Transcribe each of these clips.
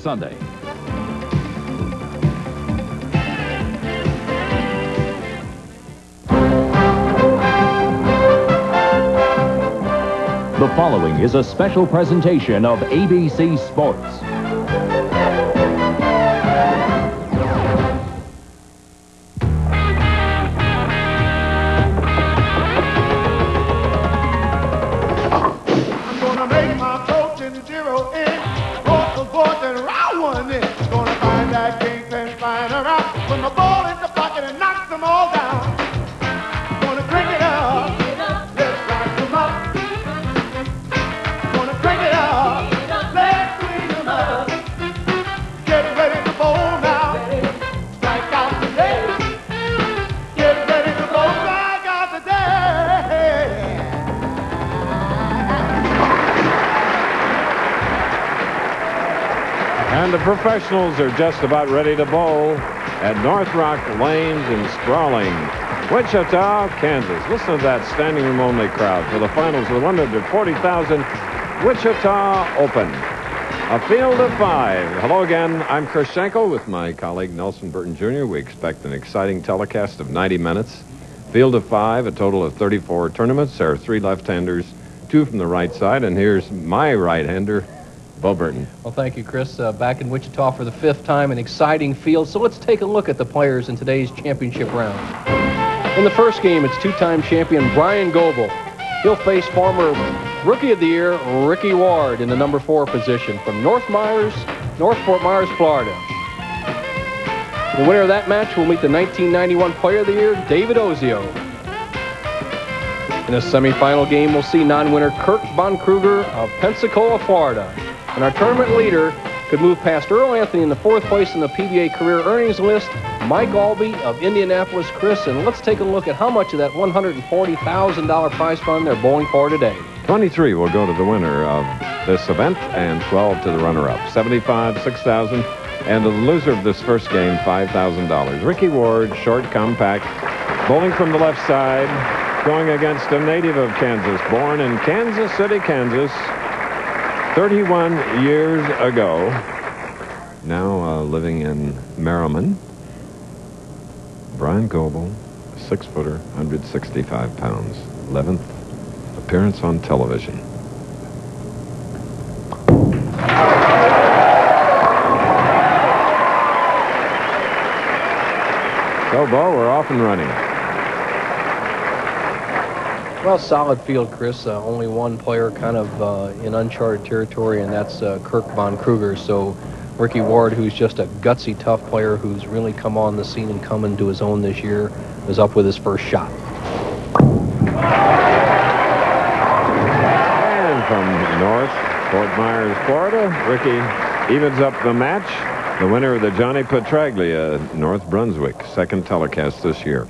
Sunday. The following is a special presentation of ABC Sports. And the professionals are just about ready to bowl at Northrock Lanes in sprawling Wichita, Kansas. Listen to that standing room only crowd for the finals of the 140,000 Wichita Open. A field of 5. Hello again. I'm Chris Schenkel with my colleague Nelson Burton Jr. We expect an exciting telecast of 90 minutes. Field of 5, a total of 34 tournaments. There are 3 left-handers, 2 from the right side, and here's my right-hander, Bo Burton. Well, thank you, Chris. Back in Wichita for the 5th time, an exciting field. So let's take a look at the players in today's championship round. In the first game, it's 2-time champion Bryan Goebel. He'll face former Rookie of the Year Ricky Ward in the number 4 position from North Fort Myers, Florida. The winner of that match will meet the 1991 Player of the Year, David Ozio. In a semifinal game, we'll see non-winner Kirk Von Krueger of Pensacola, Florida. And our tournament leader could move past Earl Anthony in the 4th place in the PBA career earnings list, Mike Aulby of Indianapolis, Chris. And let's take a look at how much of that $140,000 prize fund they're bowling for today. 23 will go to the winner of this event and 12 to the runner-up. 75, 6,000, and the loser of this first game, $5,000. Ricky Ward, short, compact, bowling from the left side, going against a native of Kansas, born in Kansas City, Kansas, 31 years ago, now living in Merriam. Bryan Goebel, 6-footer, 165 pounds, 11th appearance on television. So, Bo, we're off and running. Well, solid field, Chris. Only one player kind of in uncharted territory, and that's Kirk Von Krueger. So Ricky Ward, who's just a gutsy, tough player who's really come on the scene and come into his own this year, is up with his first shot. And from North Fort Myers, Florida, Ricky evens up the match. The winner of the Johnny Petraglia, North Brunswick, 2nd telecast this year.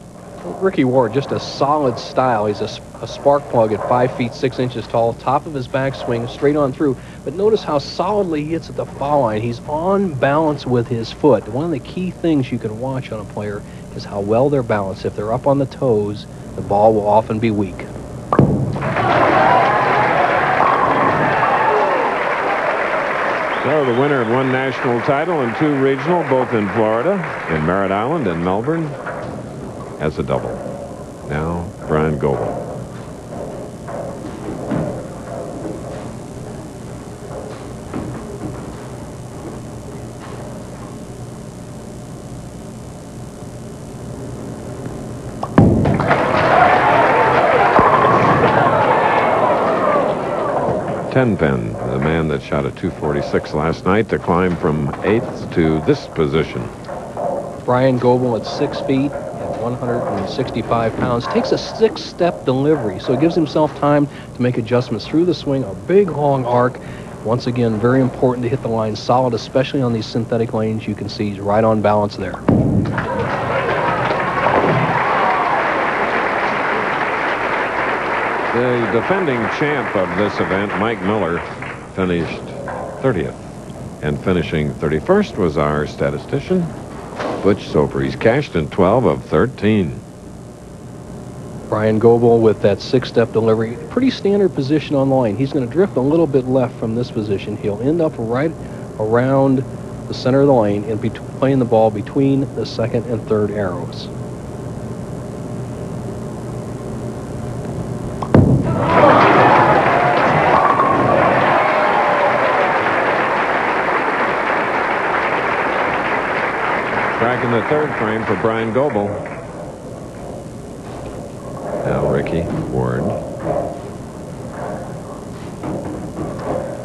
Ricky Ward, just a solid style. He's a spark plug at 5 feet 6 inches tall, top of his backswing, straight on through. But notice how solidly he hits at the foul line. He's on balance with his foot. One of the key things you can watch on a player is how well they're balanced. If they're up on the toes, the ball will often be weak. So the winner of 1 national title and 2 regional, both in Florida, in Merritt Island and Melbourne, has a double. Now, Bryan Goebel. Tenpen, the man that shot a 246 last night, to climb from 8th to this position. Bryan Goebel at 6 feet. 165 pounds, takes a 6-step delivery, so it gives himself time to make adjustments through the swing, a big long arc. Once again, very important to hit the line solid, especially on these synthetic lanes. You can see he's right on balance there. The defending champ of this event, Mike Miller, finished 30th. And finishing 31st was our statistician, Butch Soper. He's cashed in 12 of 13. Bryan Goebel with that 6-step delivery. Pretty standard position on the line. He's going to drift a little bit left from this position. He'll end up right around the center of the lane and playing the ball between the second and third arrows. Back in the third frame for Bryan Goebel. Now Ricky Ward.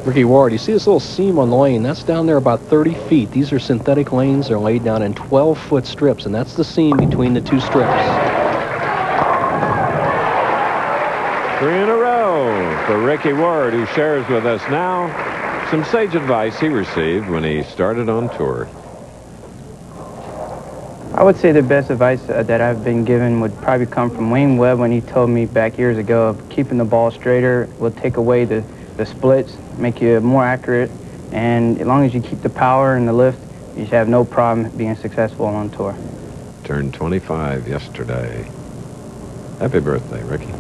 Ricky Ward, you see this little seam on the lane? That's down there about 30 feet. These are synthetic lanes. They're laid down in 12-foot strips, and that's the seam between the two strips. 3 in a row for Ricky Ward, who shares with us now some sage advice he received when he started on tour. I would say the best advice that I've been given would probably come from Wayne Webb when he told me back years ago of keeping the ball straighter will take away the splits, make you more accurate, and as long as you keep the power and the lift, you should have no problem being successful on tour. Turned 25 yesterday. Happy birthday, Ricky. 4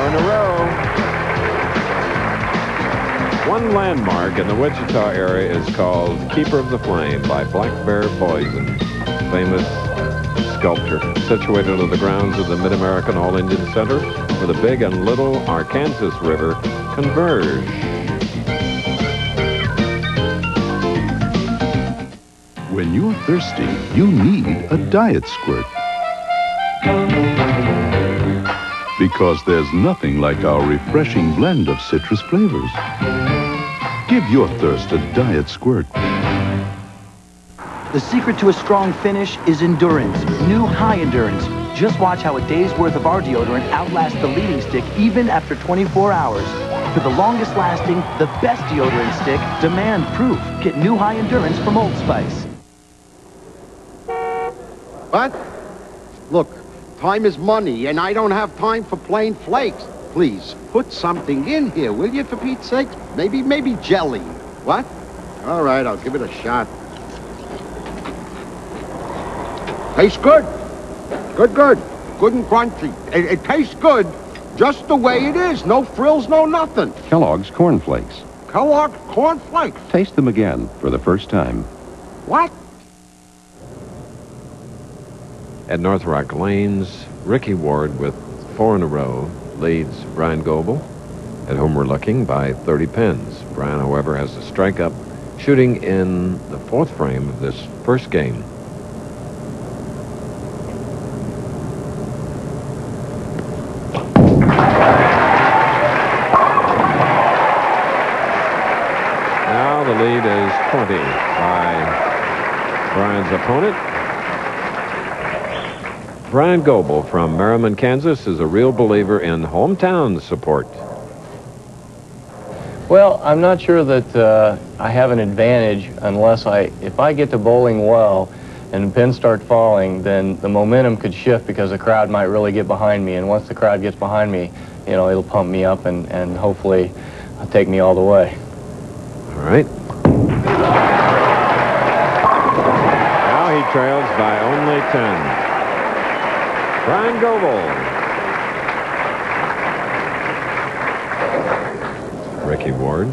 in a row. One landmark in the Wichita area is called Keeper of the Flame by Black Bear Poison, famous sculpture situated on the grounds of the Mid-American All-Indian Center where the Big and Little Arkansas River converge. When you're thirsty, you need a diet squirt. Because there's nothing like our refreshing blend of citrus flavors. Give your thirst a diet squirt. The secret to a strong finish is endurance. New high endurance. Just watch how a day's worth of our deodorant outlasts the leading stick even after 24 hours. For the longest lasting, the best deodorant stick, demand proof. Get new high endurance from Old Spice. What? Look, time is money, and I don't have time for plain flakes. Please, put something in here, will you, for Pete's sake? Maybe jelly. What? All right, I'll give it a shot. Tastes good. Good. Good and crunchy. It tastes good just the way it is. No frills, no nothing. Kellogg's Corn Flakes. Kellogg's Corn Flakes. Taste them again for the first time. What? At Northrock Lanes, Ricky Ward with 4 in a row leads Bryan Goebel, at whom we're looking by 30 pins. Bryan, however, has a strike up shooting in the 4th frame of this first game. Now the lead is 20 by Bryan's opponent. Bryan Goebel from Merriam, Kansas is a real believer in hometown support. Well, I'm not sure that I have an advantage unless if I get to bowling well and the pins start falling, then the momentum could shift because the crowd might really get behind me. And once the crowd gets behind me, you know, it'll pump me up and hopefully take me all the way. All right. Now he trails by only 10. Bryan Goebel. Ricky Ward,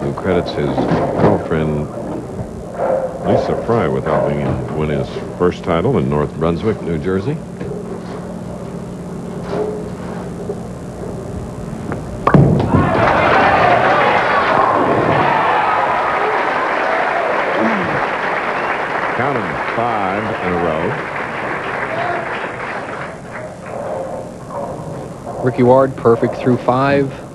who credits his girlfriend Lisa Fry with helping him win his first title in North Brunswick, New Jersey. Count him 5 in a row. Ricky Ward, perfect through 5.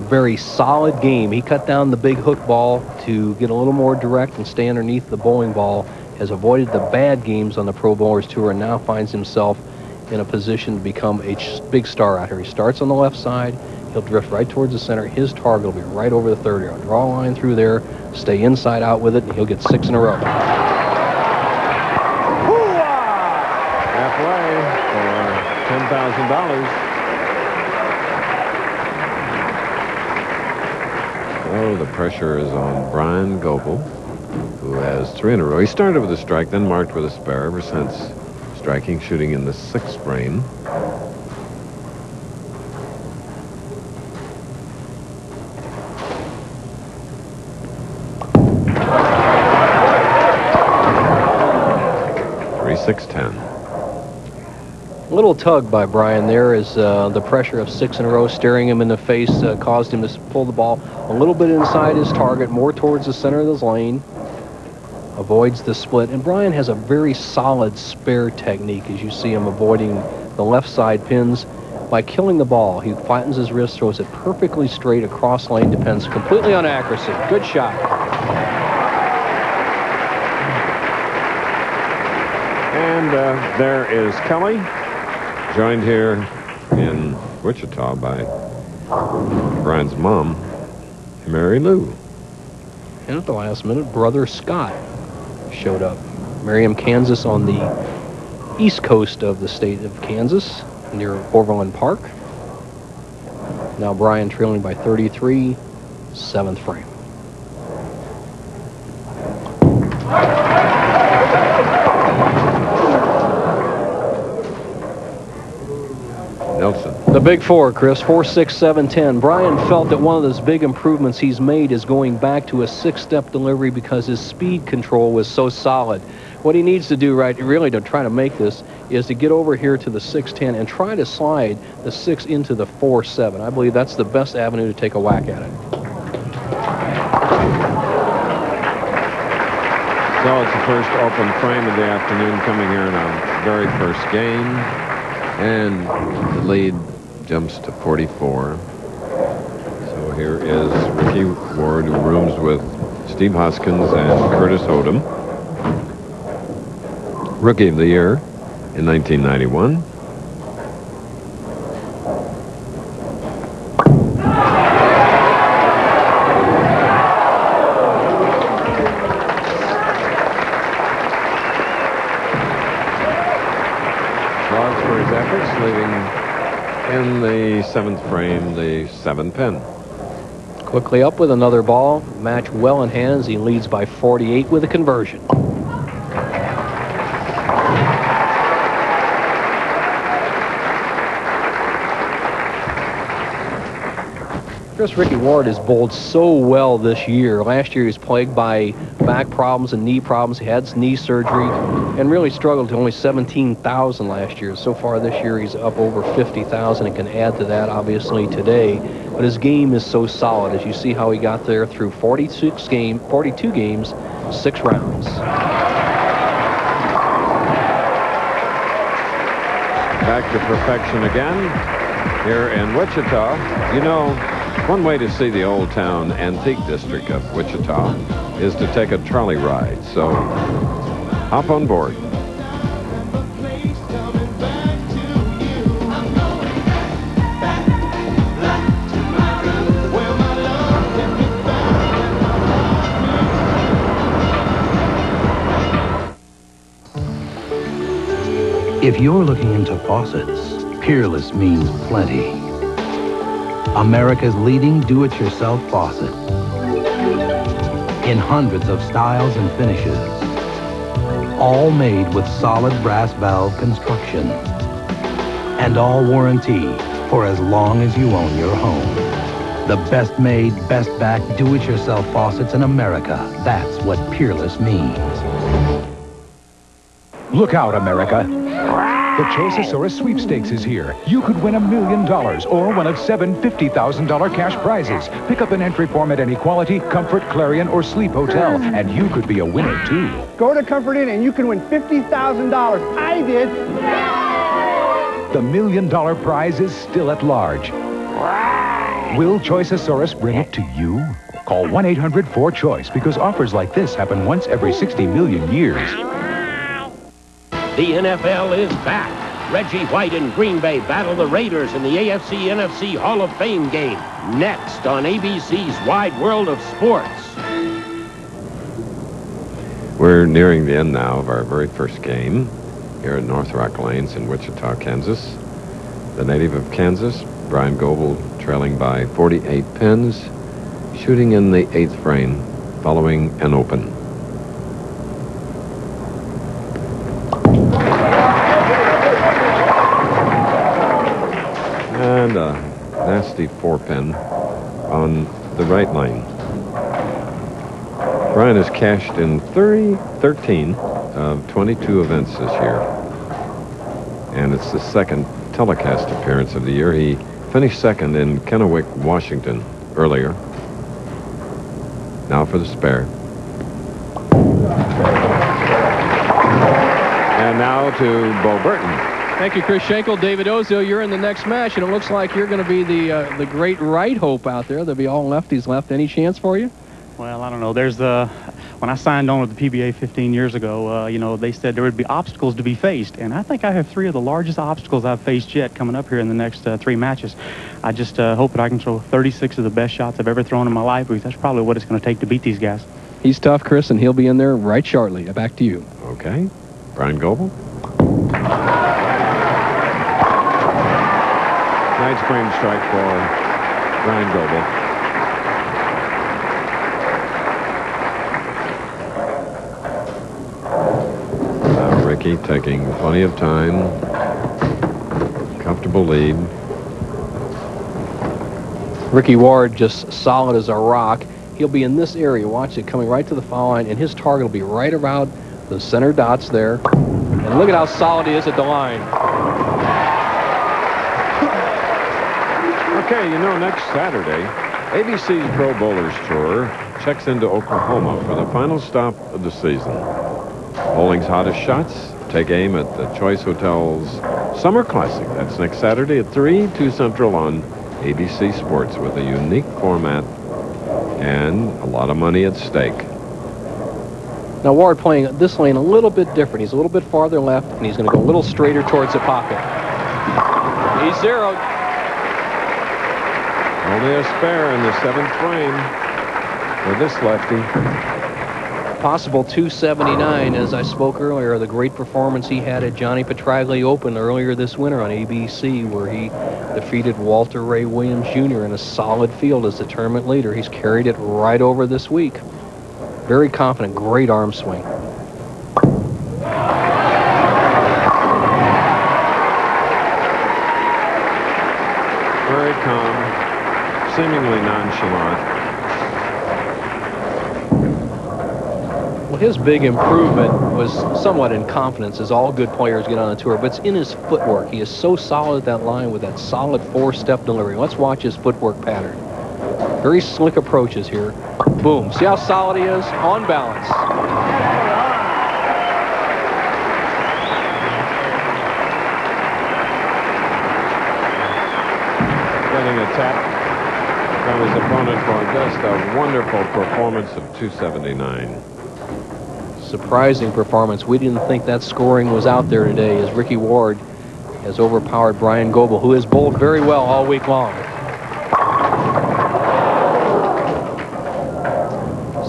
Very solid game. He cut down the big hook ball to get a little more direct and stay underneath the bowling ball. Has avoided the bad games on the Pro Bowlers Tour and now finds himself in a position to become a big star out here. He starts on the left side. He'll drift right towards the center. His target will be right over the 3rd arrow. Draw a line through there, stay inside out with it, and he'll get 6 in a row. Halfway for $10,000. Oh, the pressure is on Bryan Goebel, who has 3 in a row. He started with a strike, then marked with a spare ever since striking, shooting in the 6th frame. 6-10. A little tug by Bryan there as the pressure of 6 in a row staring him in the face caused him to pull the ball a little bit inside his target, more towards the center of the lane. Avoids the split, and Bryan has a very solid spare technique as you see him avoiding the left side pins by killing the ball. He flattens his wrist, throws it perfectly straight across lane, depends completely on accuracy. Good shot. And there is Kelly, joined here in Wichita by Bryan's mom, Mary Lou. And at the last minute, brother Scott showed up. Merriam, Kansas, on the east coast of the state of Kansas, near Overland Park. Now Bryan trailing by 33, 7th frame. Nelson. The big four, Chris, 4, 6, 7, 10. Bryan felt that one of those big improvements he's made is going back to a 6-step delivery because his speed control was so solid. What he needs to do, right, really to try to make this, is to get over here to the 6-10 and try to slide the 6 into the 4-7. I believe that's the best avenue to take a whack at it. So it's the first open frame of the afternoon coming here in our very first game. And the lead jumps to 44. So here is Ricky Ward, who rooms with Steve Hoskins and Curtis Odom. Rookie of the Year in 1991. Leaving in the 7th frame, the 7-pin. Quickly up with another ball. Match well in hands. He leads by 48 with a conversion. Chris, Ricky Ward has bowled so well this year. Last year he was plagued by back problems and knee problems. He had knee surgery and really struggled to only 17,000 last year. So far this year he's up over 50,000 and can add to that obviously today. But his game is so solid as you see how he got there through 42 games, 6 rounds. Back to perfection again here in Wichita. You know, one way to see the Old Town Antique District of Wichita is to take a trolley ride. So hop on board. If you're looking into faucets, Peerless means plenty. America's leading do-it-yourself faucet. In hundreds of styles and finishes. All made with solid brass valve construction. And all warranty for as long as you own your home. The best made, best back do-it-yourself faucets in America. That's what Peerless means. Look out, America. The Choiceosaurus Sweepstakes is here. You could win $1 million or one of 7 $50,000 cash prizes. Pick up an entry form at any Quality, Comfort, Clarion, or Sleep Hotel, and you could be a winner, too. Go to Comfort Inn and you can win $50,000. I did. The $1 million prize is still at large. Will Choiceosaurus bring it to you? Call 1-800-4CHOICE because offers like this happen once every 60 million years. The NFL is back. Reggie White and Green Bay battle the Raiders in the AFC-NFC Hall of Fame game. Next on ABC's Wide World of Sports. We're nearing the end now of our very first game here at Northrock Lanes in Wichita, Kansas. The native of Kansas, Bryan Goebel, trailing by 48 pins, shooting in the 8th frame following an open. And a nasty 4-pin on the right lane. Bryan has cashed in 13 of 22 events this year. And it's the second telecast appearance of the year. He finished second in Kennewick, Washington earlier. Now for the spare. And now to Bo Burton. Thank you, Chris Schenkel. David Ozio, you're in the next match, and it looks like you're going to be the great right hope out there. There'll be all lefties left. Any chance for you? Well, I don't know. There's when I signed on with the PBA 15 years ago, you know, they said there would be obstacles to be faced, and I think I have 3 of the largest obstacles I've faced yet coming up here in the next 3 matches. I just hope that I can throw 36 of the best shots I've ever thrown in my life, because that's probably what it's going to take to beat these guys. He's tough, Chris, and he'll be in there right shortly. Back to you. Okay. Bryan Goebel. Nice frame strike for Bryan Goebel. Ricky taking plenty of time. Comfortable lead. Ricky Ward just solid as a rock. He'll be in this area. Watch it coming right to the foul line, and his target will be right around the center dots there. And look at how solid he is at the line. Okay, you know, next Saturday, ABC's Pro Bowlers Tour checks into Oklahoma for the final stop of the season. Bowling's hottest shots take aim at the Choice Hotels Summer Classic. That's next Saturday at 3, 2 Central on ABC Sports, with a unique format and a lot of money at stake. Now Ward playing this lane a little bit different. He's a little bit farther left, and he's going to go a little straighter towards the pocket. He's zeroed. Only a spare in the 7th frame for this lefty. Possible 279, as I spoke earlier, the great performance he had at Johnny Petraglia Open earlier this winter on ABC, where he defeated Walter Ray Williams Jr. in a solid field as the tournament leader. He's carried it right over this week. Very confident, great arm swing. Very calm, seemingly nonchalant. Well, his big improvement was somewhat in confidence, as all good players get on the tour, but it's in his footwork. He is so solid at that line with that solid 4-step delivery. Let's watch his footwork pattern. Very slick approaches here. Boom. See how solid he is? On balance. Getting a tap from his opponent for just a wonderful performance of 279. Surprising performance. We didn't think that scoring was out there today, as Ricky Ward has overpowered Bryan Goebel, who has bowled very well all week long.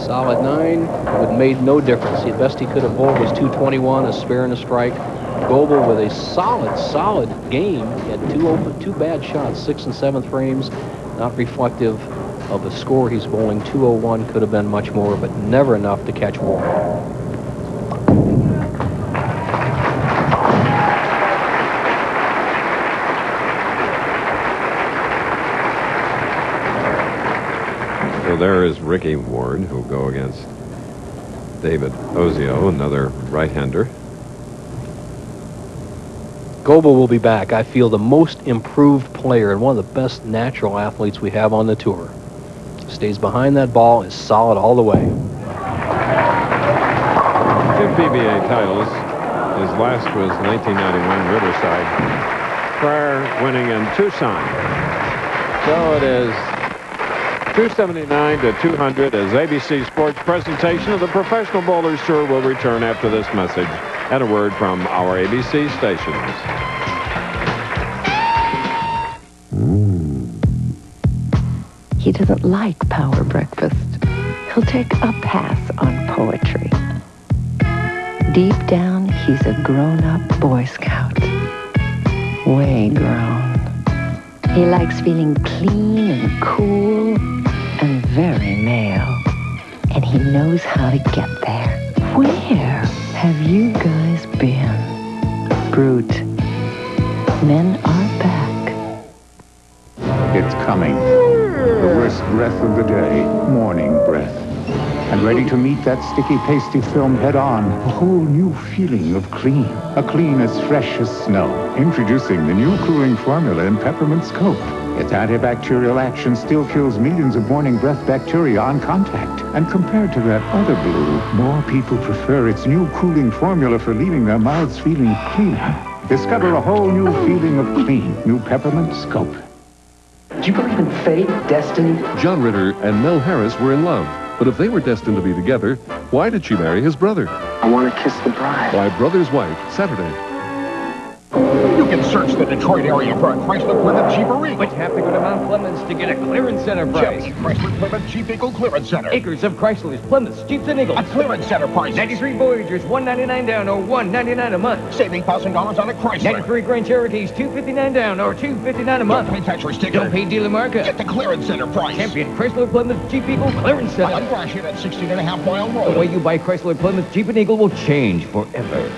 Solid 9. It made no difference. The best he could have bowled was 221, a spare and a strike. Goebel with a solid game. He had two bad shots, 6th and 7th frames, not reflective of the score. He's bowling 201, could have been much more, but never enough to catch Ward. So there is Ricky Ward, who'll go against David Ozio, another right-hander. Goebel will be back. I feel the most improved player and one of the best natural athletes we have on the tour. Stays behind that ball, is solid all the way. 2 PBA titles. His last was 1991 Riverside. Prior winning in Tucson. So it is 279 to 200 as ABC Sports presentation of the Professional Bowlers Tour will return after this message and a word from our ABC stations. He doesn't like power breakfast. He'll take a pass on poetry. Deep down, he's a grown-up Boy Scout. Way grown. He likes feeling clean and cool and very male. And he knows how to get there. Where have you guys been? Brute. Men are back. It's coming. The worst breath of the day, morning breath. and ready to meet that sticky, pasty film head-on. A whole new feeling of clean. A clean as fresh as snow. Introducing the new cooling formula in Peppermint Scope. Its antibacterial action still kills millions of morning breath bacteria on contact. And compared to that other blue, more people prefer its new cooling formula for leaving their mouths feeling cleaner. Discover a whole new feeling of clean. New Peppermint Scope. Do you believe in fate, destiny? John Ritter and Mel Harris were in love. But if they were destined to be together, why did she marry his brother? I want to kiss the bride. Why Brother's Wife, Saturday. You can search the Detroit area for a Chrysler Plymouth Jeep or Eagle. But you have to go to Mount Clemens to get a clearance center price. Chevy Chrysler Plymouth Jeep Eagle Clearance Center. Acres of Chryslers, Plymouths, Jeeps, and Eagles. A clearance center price. 93 Voyagers, $199 down or $199 a month. Saving $1,000 on a Chrysler. 93 Grand Cherokees, $259 down or $259 a month. Don't pay tax or sticker. Don't pay dealer markup. Get the clearance center price. Champion Chrysler Plymouth Jeep Eagle Clearance Center. I'll crash it at 16.5 Mile Road. The way you buy Chrysler Plymouth Jeep and Eagle will change forever.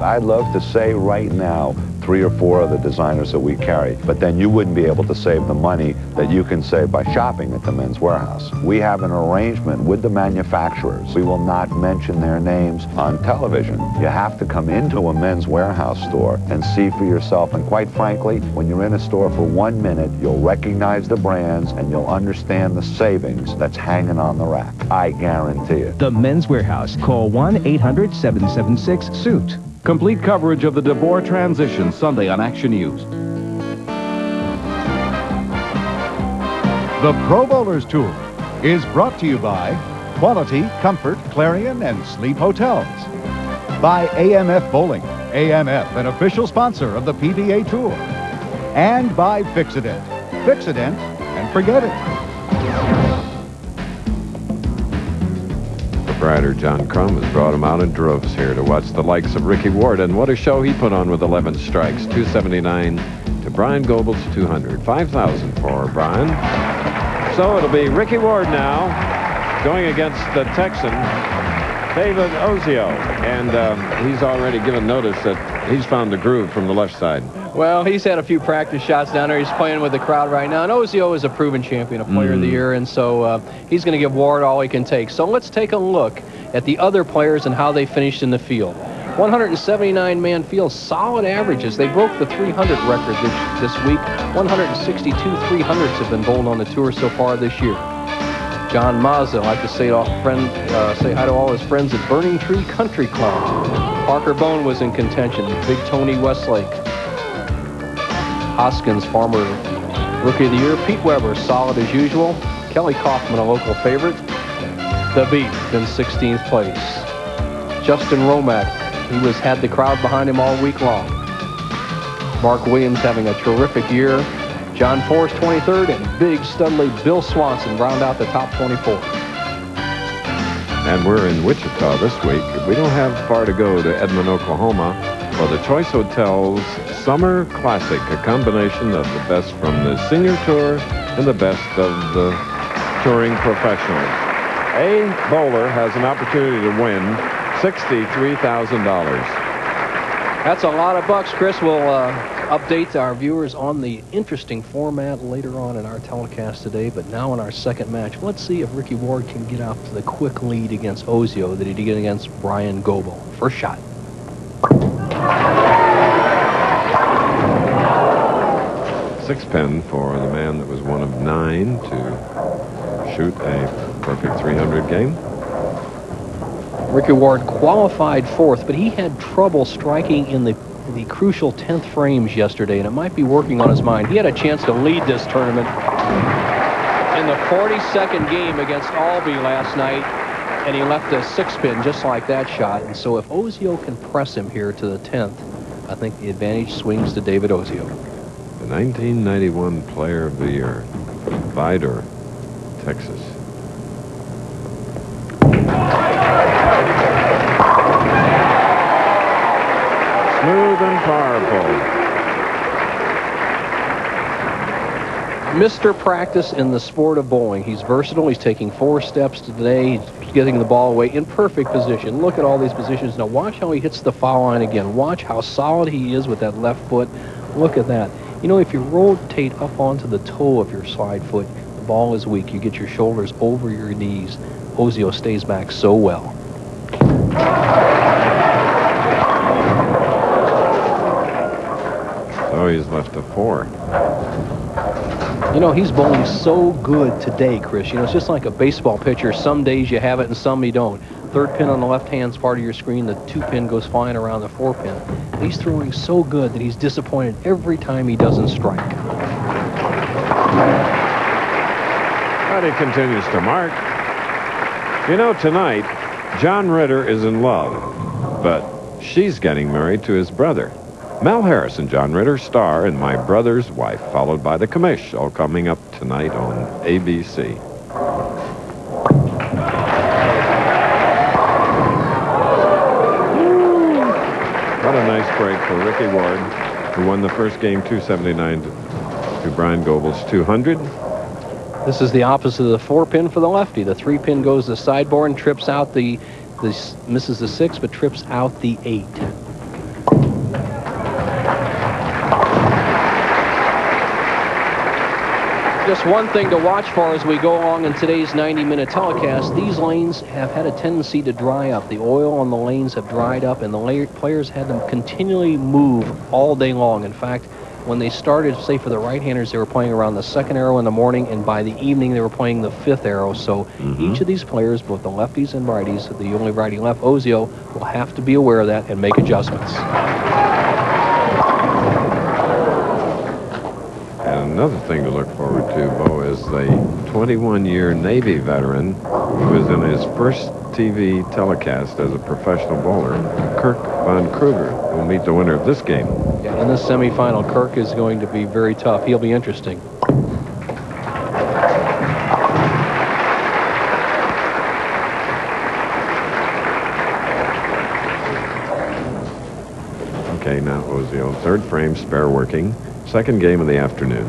I'd love to say right now 3 or 4 of the designers that we carry, but then you wouldn't be able to save the money that you can save by shopping at the Men's Warehouse. We have an arrangement with the manufacturers. We will not mention their names on television. You have to come into a Men's Warehouse store and see for yourself. And quite frankly, when you're in a store for 1 minute, you'll recognize the brands and you'll understand the savings that's hanging on the rack. I guarantee it. The Men's Warehouse. Call 1-800-776-SUIT. Complete coverage of the DeBoer transition Sunday on Action News. The Pro Bowlers Tour is brought to you by Quality, Comfort, Clarion, and Sleep Hotels. By AMF Bowling, AMF, an official sponsor of the PBA Tour. And by Fixident. Fixident and forget it. Proprietor John Crum has brought him out in droves here to watch the likes of Ricky Ward, and what a show he put on with 11 strikes. 279 to Bryan Goebel's 200. 5,000 for Bryan. So it'll be Ricky Ward now going against the Texan David Ozio, and he's already given notice that he's found the groove from the left side. Well, he's had a few practice shots down there. He's playing with the crowd right now. And Ozio is a proven champion, a player of the year, and so he's going to give Ward all he can take. So let's take a look at the other players and how they finished in the field. 179-man field, solid averages. They broke the 300 record this week. 162 300s have been bowled on the tour so far this year. John Mazza, like to say hi to all his friends at Burning Tree Country Club. Parker Bone was in contention. Big Tony Westlake. Hoskins, former Rookie of the Year. Pete Weber, solid as usual. Kelly Kaufman, a local favorite. The Beat in 16th place. Justin Romack, he had the crowd behind him all week long. Mark Williams having a terrific year. John Forrest, 23rd, and big studly Bill Swanson round out the top 24. And we're in Wichita this week. We don't have far to go to Edmond, Oklahoma, for the Choice Hotels Summer Classic, a combination of the best from the senior tour and the best of the touring professionals. A bowler has an opportunity to win $63,000. That's a lot of bucks. Chris will update our viewers on the interesting format later on in our telecast today. But now in our second match, let's see if Ricky Ward can get out to the quick lead against Ozio that he did against Bryan Goebel. First shot. Six pin for the man that was one of 9 to shoot a perfect 300 game. Ricky Ward qualified 4th, but he had trouble striking in the crucial 10th frames yesterday, and it might be working on his mind. He had a chance to lead this tournament in the 42nd game against Aulby last night, and he left a 6-pin just like that shot. And so if Ozio can press him here to the 10th, I think the advantage swings to David Ozio. The 1991 Player of the Year, Vidor, Texas. Smooth and powerful. Mr. Practice in the sport of bowling. He's versatile. He's taking 4 steps today. He's getting the ball away in perfect position. Look at all these positions. Now watch how he hits the foul line again. Watch how solid he is with that left foot. Look at that. You know, if you rotate up onto the toe of your side foot, the ball is weak, you get your shoulders over your knees. Ozio stays back so well. So he's left a 4. You know, he's bowling so good today, Chris. You know, it's just like a baseball pitcher. Some days you have it and some you don't. Third pin on the left-hand part of your screen, the 2-pin goes flying around the 4-pin. He's throwing so good that he's disappointed every time he doesn't strike. But he continues to mark. You know, tonight, John Ritter is in love, but she's getting married to his brother. Mel Harris and John Ritter star in My Brother's Wife, followed by The Commish, all coming up tonight on ABC. What a nice break for Ricky Ward, who won the first game 279 to Bryan Goebel's 200. This is the opposite of the 4-pin for the lefty. The 3-pin goes to the sideboard and trips out misses the 6, but trips out the 8. Just one thing to watch for as we go along in today's 90-minute telecast. These lanes have had a tendency to dry up. The oil on the lanes have dried up, and the players had them continually move all day long. In fact, when they started, say for the right-handers, they were playing around the 2nd arrow in the morning, and by the evening they were playing the 5th arrow. So each of these players, both the lefties and righties, the only righty left, Ozio, will have to be aware of that and make adjustments. And another thing to look forward to, Bo, is the 21-year Navy veteran who is in his first TV telecast as a professional bowler, Kirk Von Krueger, who will meet the winner of this game. Yeah, in this semifinal, Kirk is going to be very tough. He'll be interesting. Okay, now Ozio, 3rd frame, spare working. 2nd game of the afternoon.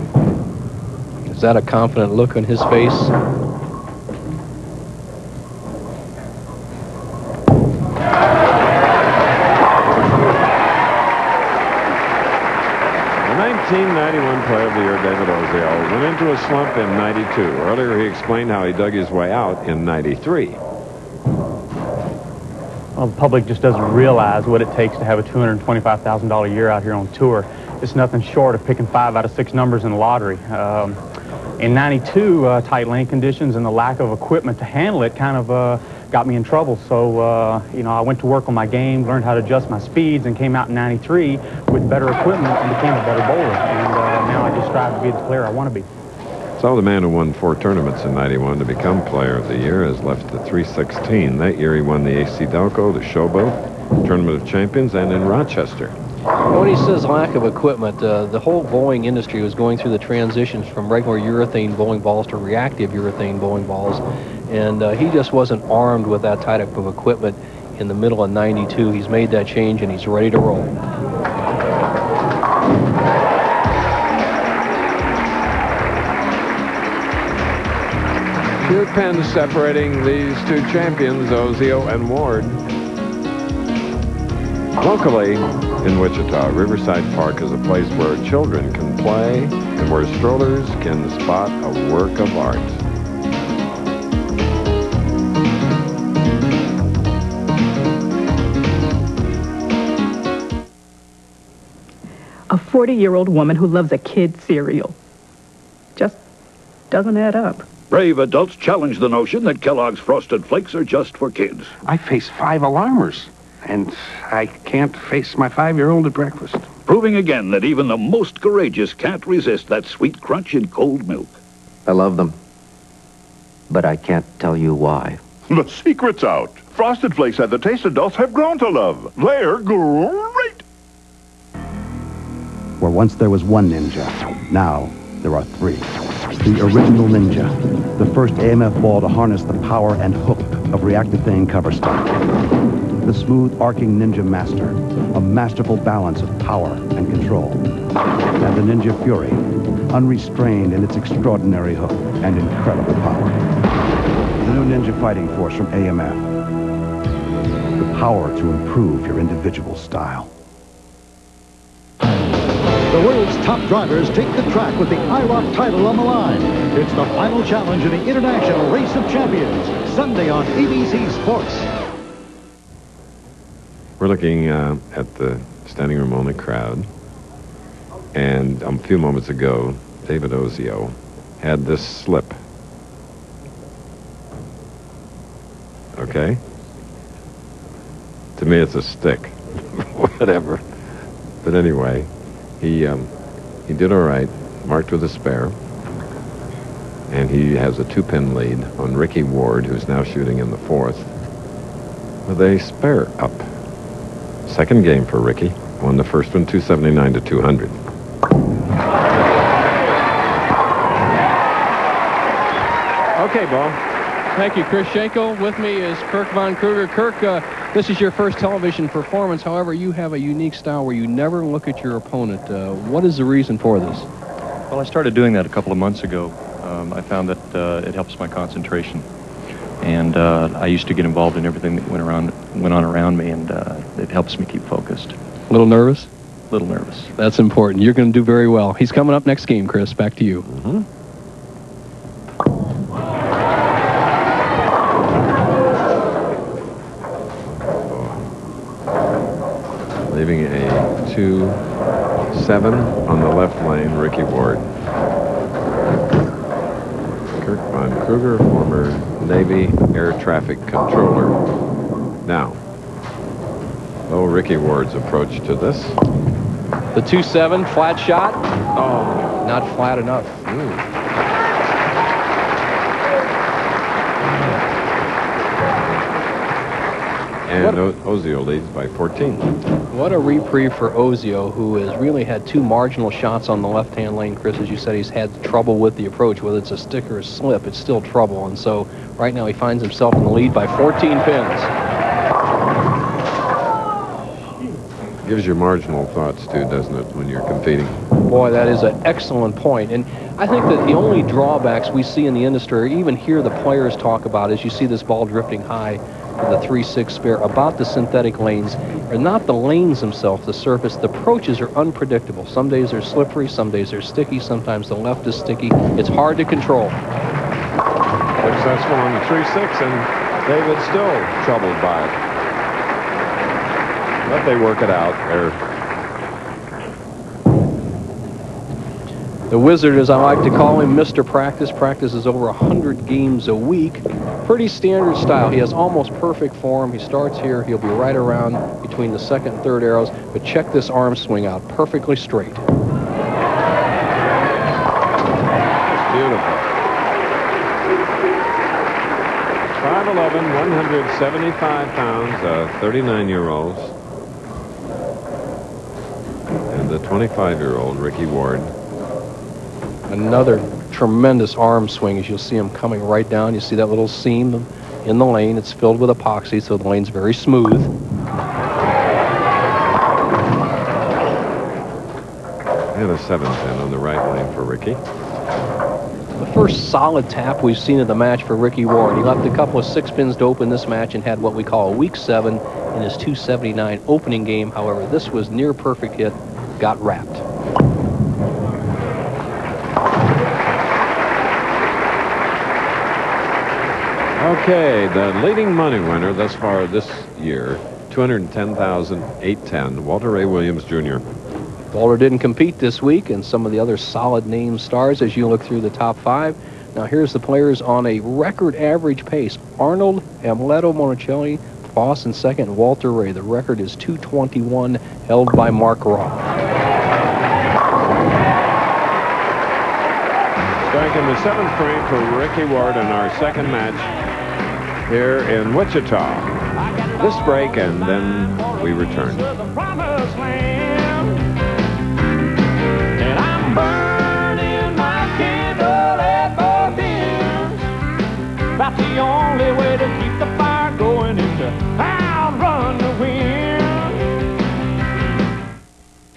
Is that a confident look on his face? The 1991 Player of the Year, David Ozio, went into a slump in 92. Earlier, he explained how he dug his way out in 93. Well, the public just doesn't realize what it takes to have a $225,000 a year out here on tour. It's nothing short of picking 5 out of 6 numbers in the lottery. In 92, tight lane conditions and the lack of equipment to handle it kind of got me in trouble. So, you know, I went to work on my game, learned how to adjust my speeds, and came out in 93 with better equipment and became a better bowler. And now I just strive to be the player I want to be. So the man who won 4 tournaments in 91 to become Player of the Year has left the 316. That year he won the AC Delco, the Showboat, Tournament of Champions, and in Rochester. When he says lack of equipment, the whole bowling industry was going through the transitions from regular urethane bowling balls to reactive urethane bowling balls, and he just wasn't armed with that type of equipment in the middle of 92. He's made that change, and he's ready to roll. Few pens separating these 2 champions, Ozio and Ward. Locally in Wichita, Riverside Park is a place where children can play and where strollers can spot a work of art. A 40-year-old woman who loves a kid cereal. Just doesn't add up. Brave adults challenge the notion that Kellogg's Frosted Flakes are just for kids. I face 5 alarmers, and I can't face my 5-year-old at breakfast. Proving again that even the most courageous can't resist that sweet crunch in cold milk. I love them, but I can't tell you why. The secret's out. Frosted Flakes have the taste adults have grown to love. They're great! Where once there was one ninja, now there are 3. The original Ninja, the first AMF ball to harness the power and hook of reactithane cover stock. The smooth arcing Ninja Master, a masterful balance of power and control. And the Ninja Fury, unrestrained in its extraordinary hook and incredible power. The new Ninja Fighting Force from AMF. The power to improve your individual style. The world's top drivers take the track with the IROC title on the line. It's the final challenge in the International Race of Champions, Sunday on ABC Sports. We're looking at the standing room only crowd. And a few moments ago, David Ozio had this slip. Okay? To me, it's a stick. Whatever. But anyway, he did all right, marked with a spare. And he has a 2-pin lead on Ricky Ward, who's now shooting in the 4th, with a spare up. Second game for Ricky. Won the first one, 279 to 200. Okay, Bo. Thank you, Chris Schenkel. With me is Kirk Von Krueger. Kirk, this is your first television performance. However, you have a unique style where you never look at your opponent. What is the reason for this? Well, I started doing that a couple of months ago. I found that it helps my concentration. And I used to get involved in everything that went on around me, and it helps me keep focused. A little nervous? A little nervous. That's important. You're going to do very well. He's coming up next game, Chris. Back to you. Mm-hmm. Leaving a 2-7 on the left lane, Ricky Ward. Kirk Von Krueger, former Navy air traffic controller. Now, Ricky Ward's approach to this. The 2-7, flat shot. Oh, not flat enough. And Ozio leads by 14. What a reprieve for Ozio, who has really had 2 marginal shots on the left-hand lane. Chris, as you said, he's had trouble with the approach. Whether it's a stick or a slip, it's still trouble. And so right now he finds himself in the lead by 14 pins. Gives you marginal thoughts, too, doesn't it, when you're competing? Boy, that is an excellent point. And I think that the only drawbacks we see in the industry, or even hear the players talk about, is you see this ball drifting high with a 3-6 spare, about the synthetic lanes, are not the lanes themselves, the surface. The approaches are unpredictable. Some days they're slippery, some days they're sticky, sometimes the left is sticky. It's hard to control. Successful on the 3-6, and David's still troubled by it. But they work it out. The Wizard, as I like to call him, Mr. Practice, practices over 100 games a week. Pretty standard style. He has almost perfect form. He starts here. He'll be right around between the second and third arrows. But check this arm swing out. Perfectly straight. Beautiful. 5'11", 175 pounds, 39-year-old. And the 25-year-old Ricky Ward. Another tremendous arm swing, as you'll see him coming right down. You see that little seam in the lane. It's filled with epoxy, so the lane's very smooth. And a 7-pin on the right lane for Ricky. The first solid tap we've seen of the match for Ricky Ward. He left a couple of 6-pins to open this match and had what we call a weak 7 in his 279 opening game. However, this was near perfect hit, got wrapped. Okay, the leading money winner thus far this year, $210,810, Walter Ray Williams Jr. Walter didn't compete this week, and some of the other solid name stars as you look through the top 5. Now here's the players on a record average pace. Arnold, Amleto, Monicelli, Foss in second, and Walter Ray. The record is 221, held by Mark Roth. Striking the 7th frame for Ricky Ward in our second match here in Wichita. This break, and then we return. And I'm burning my candle at both ends. About the only way to keep the fire going is to outrun the wind.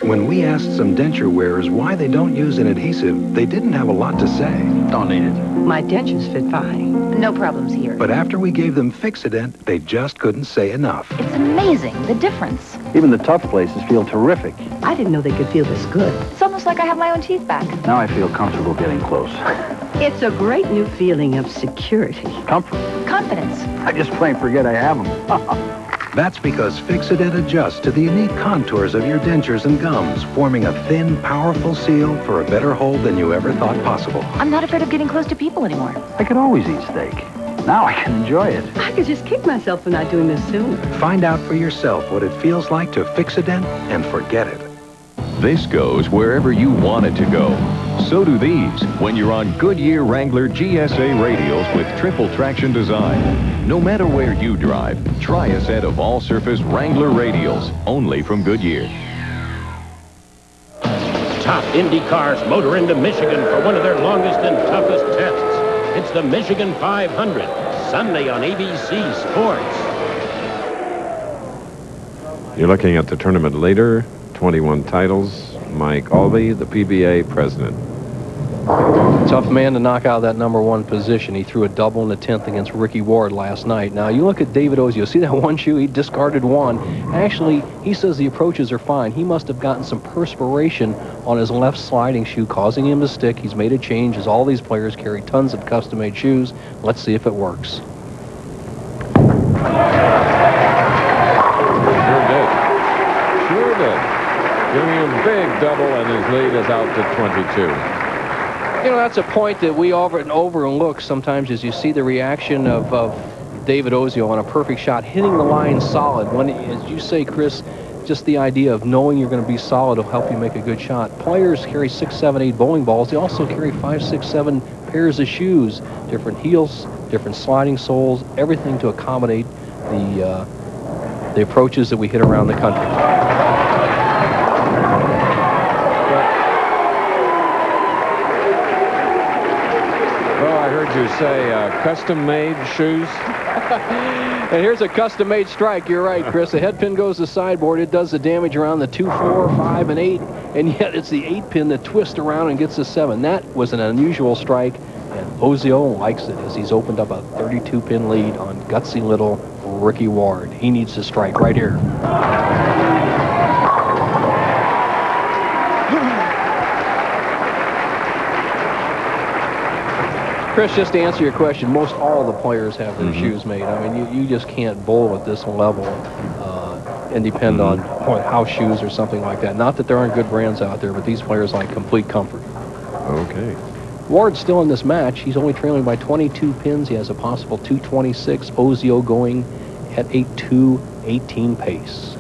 When we asked some denture wearers why they don't use an adhesive, they didn't have a lot to say. Don't need it. My dentures fit fine. No problems here. But after we gave them Fix-A-Dent, they just couldn't say enough. It's amazing, the difference. Even the tough places feel terrific. I didn't know they could feel this good. It's almost like I have my own teeth back. Now I feel comfortable getting close. It's a great new feeling of security. Comfort. Confidence. I just plain forget I have them. That's because Fixodent adjusts to the unique contours of your dentures and gums, forming a thin, powerful seal for a better hold than you ever thought possible. I'm not afraid of getting close to people anymore. I could always eat steak. Now I can enjoy it. I could just kick myself for not doing this sooner. Find out for yourself what it feels like to Fixodent and forget it. This goes wherever you want it to go. So do these when you're on Goodyear Wrangler GSA radials with triple traction design. No matter where you drive, try a set of all-surface Wrangler radials, only from Goodyear. Top Indy cars motor into Michigan for one of their longest and toughest tests. It's the Michigan 500, Sunday on ABC Sports. You're looking at the tournament leader, 21 titles, Mike Aulby, the PBA president. Tough man to knock out that #1 position. He threw a double in the 10th against Ricky Ward last night. Now, you look at David Ozio. See that one shoe? He discarded one. Actually, he says the approaches are fine. He must have gotten some perspiration on his left sliding shoe, causing him to stick. He's made a change, as all these players carry tons of custom-made shoes. Let's see if it works. Sure did. Giving him a big double, and his lead is out to 22. You know, that's a point that we overlook sometimes, as you see the reaction of David Ozio on a perfect shot, hitting the line solid. When, as you say, Chris, just the idea of knowing you're going to be solid will help you make a good shot. Players carry 6, 7, 8 bowling balls. They also carry 5, 6, 7 pairs of shoes, different heels, different sliding soles, everything to accommodate the approaches that we hit around the country. You say custom-made shoes? And here's a custom-made strike. You're right, Chris. The head pin goes to sideboard. It does the damage around the 2, 4, 5, and 8, and yet it's the 8 pin that twists around and gets the 7. That was an unusual strike, and Osceola likes it, as he's opened up a 32-pin lead on gutsy little Ricky Ward. He needs to strike right here. Chris, just to answer your question, most all the players have their shoes made. I mean, you just can't bowl at this level and depend on house shoes or something like that. Not that there aren't good brands out there, but these players like complete comfort. Okay. Ward's still in this match. He's only trailing by 22 pins. He has a possible 226. Ozio going at a 218 pace.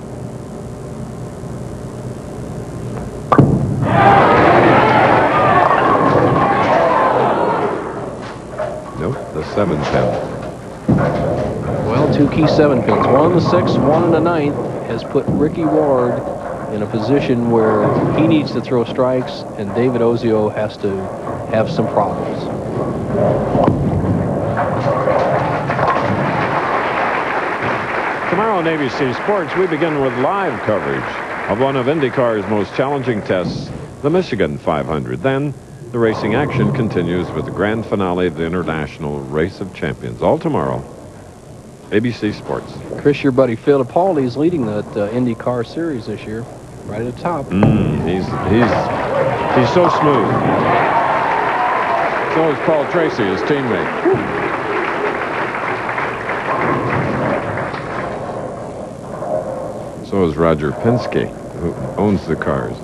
The 7 pin. Well, 2 key 7 pins. 1 in the 6th, 1 in the 9th has put Ricky Ward in a position where he needs to throw strikes, and David Ozio has to have some problems. Tomorrow on ABC Sports, we begin with live coverage of one of IndyCar's most challenging tests, the Michigan 500. Then, the racing action continues with the grand finale of the International Race of Champions. All tomorrow, ABC Sports. Chris, your buddy Phil Capaldi is leading that IndyCar series this year, right at the top. He's so smooth. So is Paul Tracy, his teammate. So is Roger Penske, who owns the cars.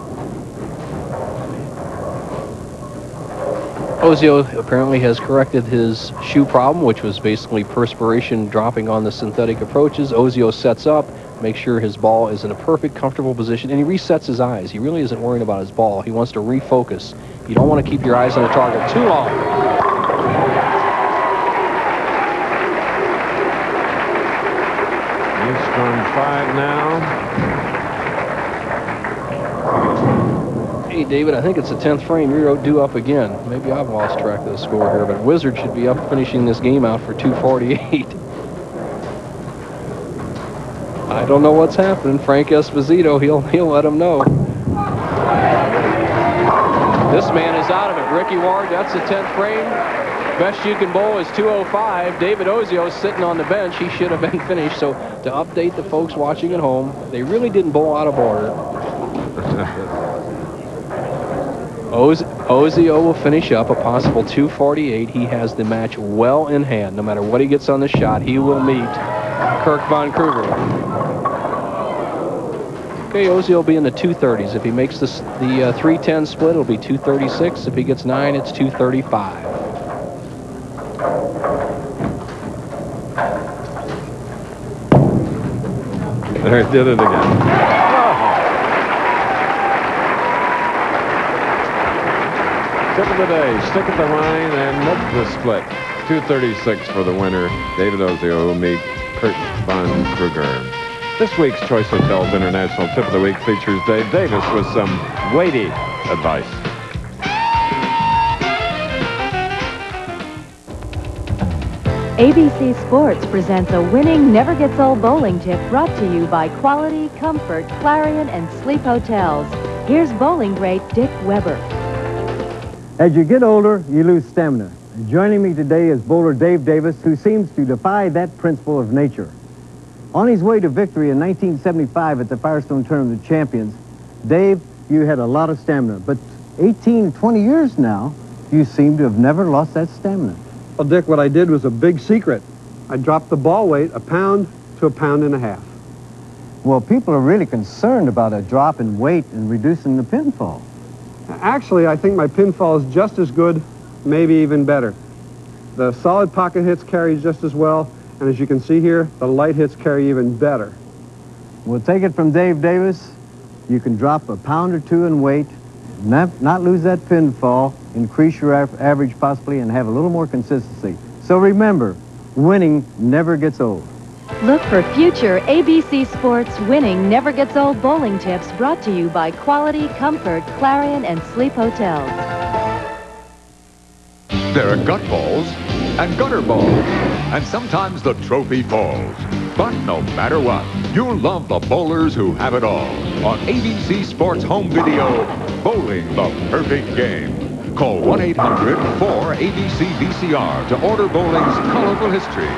Ozio apparently has corrected his shoe problem, which was basically perspiration dropping on the synthetic approaches. Ozio sets up, makes sure his ball is in a perfect, comfortable position, and he resets his eyes. He really isn't worrying about his ball. He wants to refocus. You don't want to keep your eyes on the target too long. He's from 5 now. Hey, David, I think it's the 10th frame. You're due up again. Maybe I've lost track of the score here, but Wizard should be up finishing this game out for 248. I don't know what's happening. Frank Esposito, he'll let him know. This man is out of it. Ricky Ward, that's the 10th frame. Best you can bowl is 205. David Ozio is sitting on the bench. He should have been finished. So to update the folks watching at home, they really didn't bowl out of order. Ozio will finish up a possible 248. He has the match well in hand. No matter what he gets on the shot, he will meet Kirk Von Krueger. Okay, Ozio will be in the 230s. If he makes the 310 split, it'll be 236. If he gets 9, it's 235. There, he did it again. Tip of the day, stick at the line and milk the split. 236 for the winner. David Ozio will meet Kirk Von Krueger. This week's Choice Hotels International Tip of the Week features Dave Davis with some weighty advice. ABC Sports presents a winning, never-gets-old bowling tip brought to you by Quality, Comfort, Clarion, and Sleep Hotels. Here's bowling great Dick Weber. As you get older, you lose stamina. And joining me today is bowler Dave Davis, who seems to defy that principle of nature. On his way to victory in 1975 at the Firestone Tournament of Champions, Dave, you had a lot of stamina, but 18, 20 years now, you seem to have never lost that stamina. Well, Dick, what I did was a big secret. I dropped the ball weight 1 pound to 1.5 pounds. Well, people are really concerned about a drop in weight and reducing the pinfall. Actually, I think my pinfall is just as good, maybe even better. The solid pocket hits carry just as well, and as you can see here, the light hits carry even better. Well, take it from Dave Davis. You can drop 1 pound or 2 in weight, not lose that pinfall, increase your average possibly, and have a little more consistency. So remember, winning never gets old. Look for future ABC Sports winning, never-gets-old bowling tips brought to you by Quality, Comfort, Clarion, and Sleep Hotels. There are gut balls and gutter balls, and sometimes the trophy falls. But no matter what, you'll love the bowlers who have it all. On ABC Sports Home Video, Bowling the Perfect Game. Call 1-800-4-ABC-VCR to order bowling's colorful history.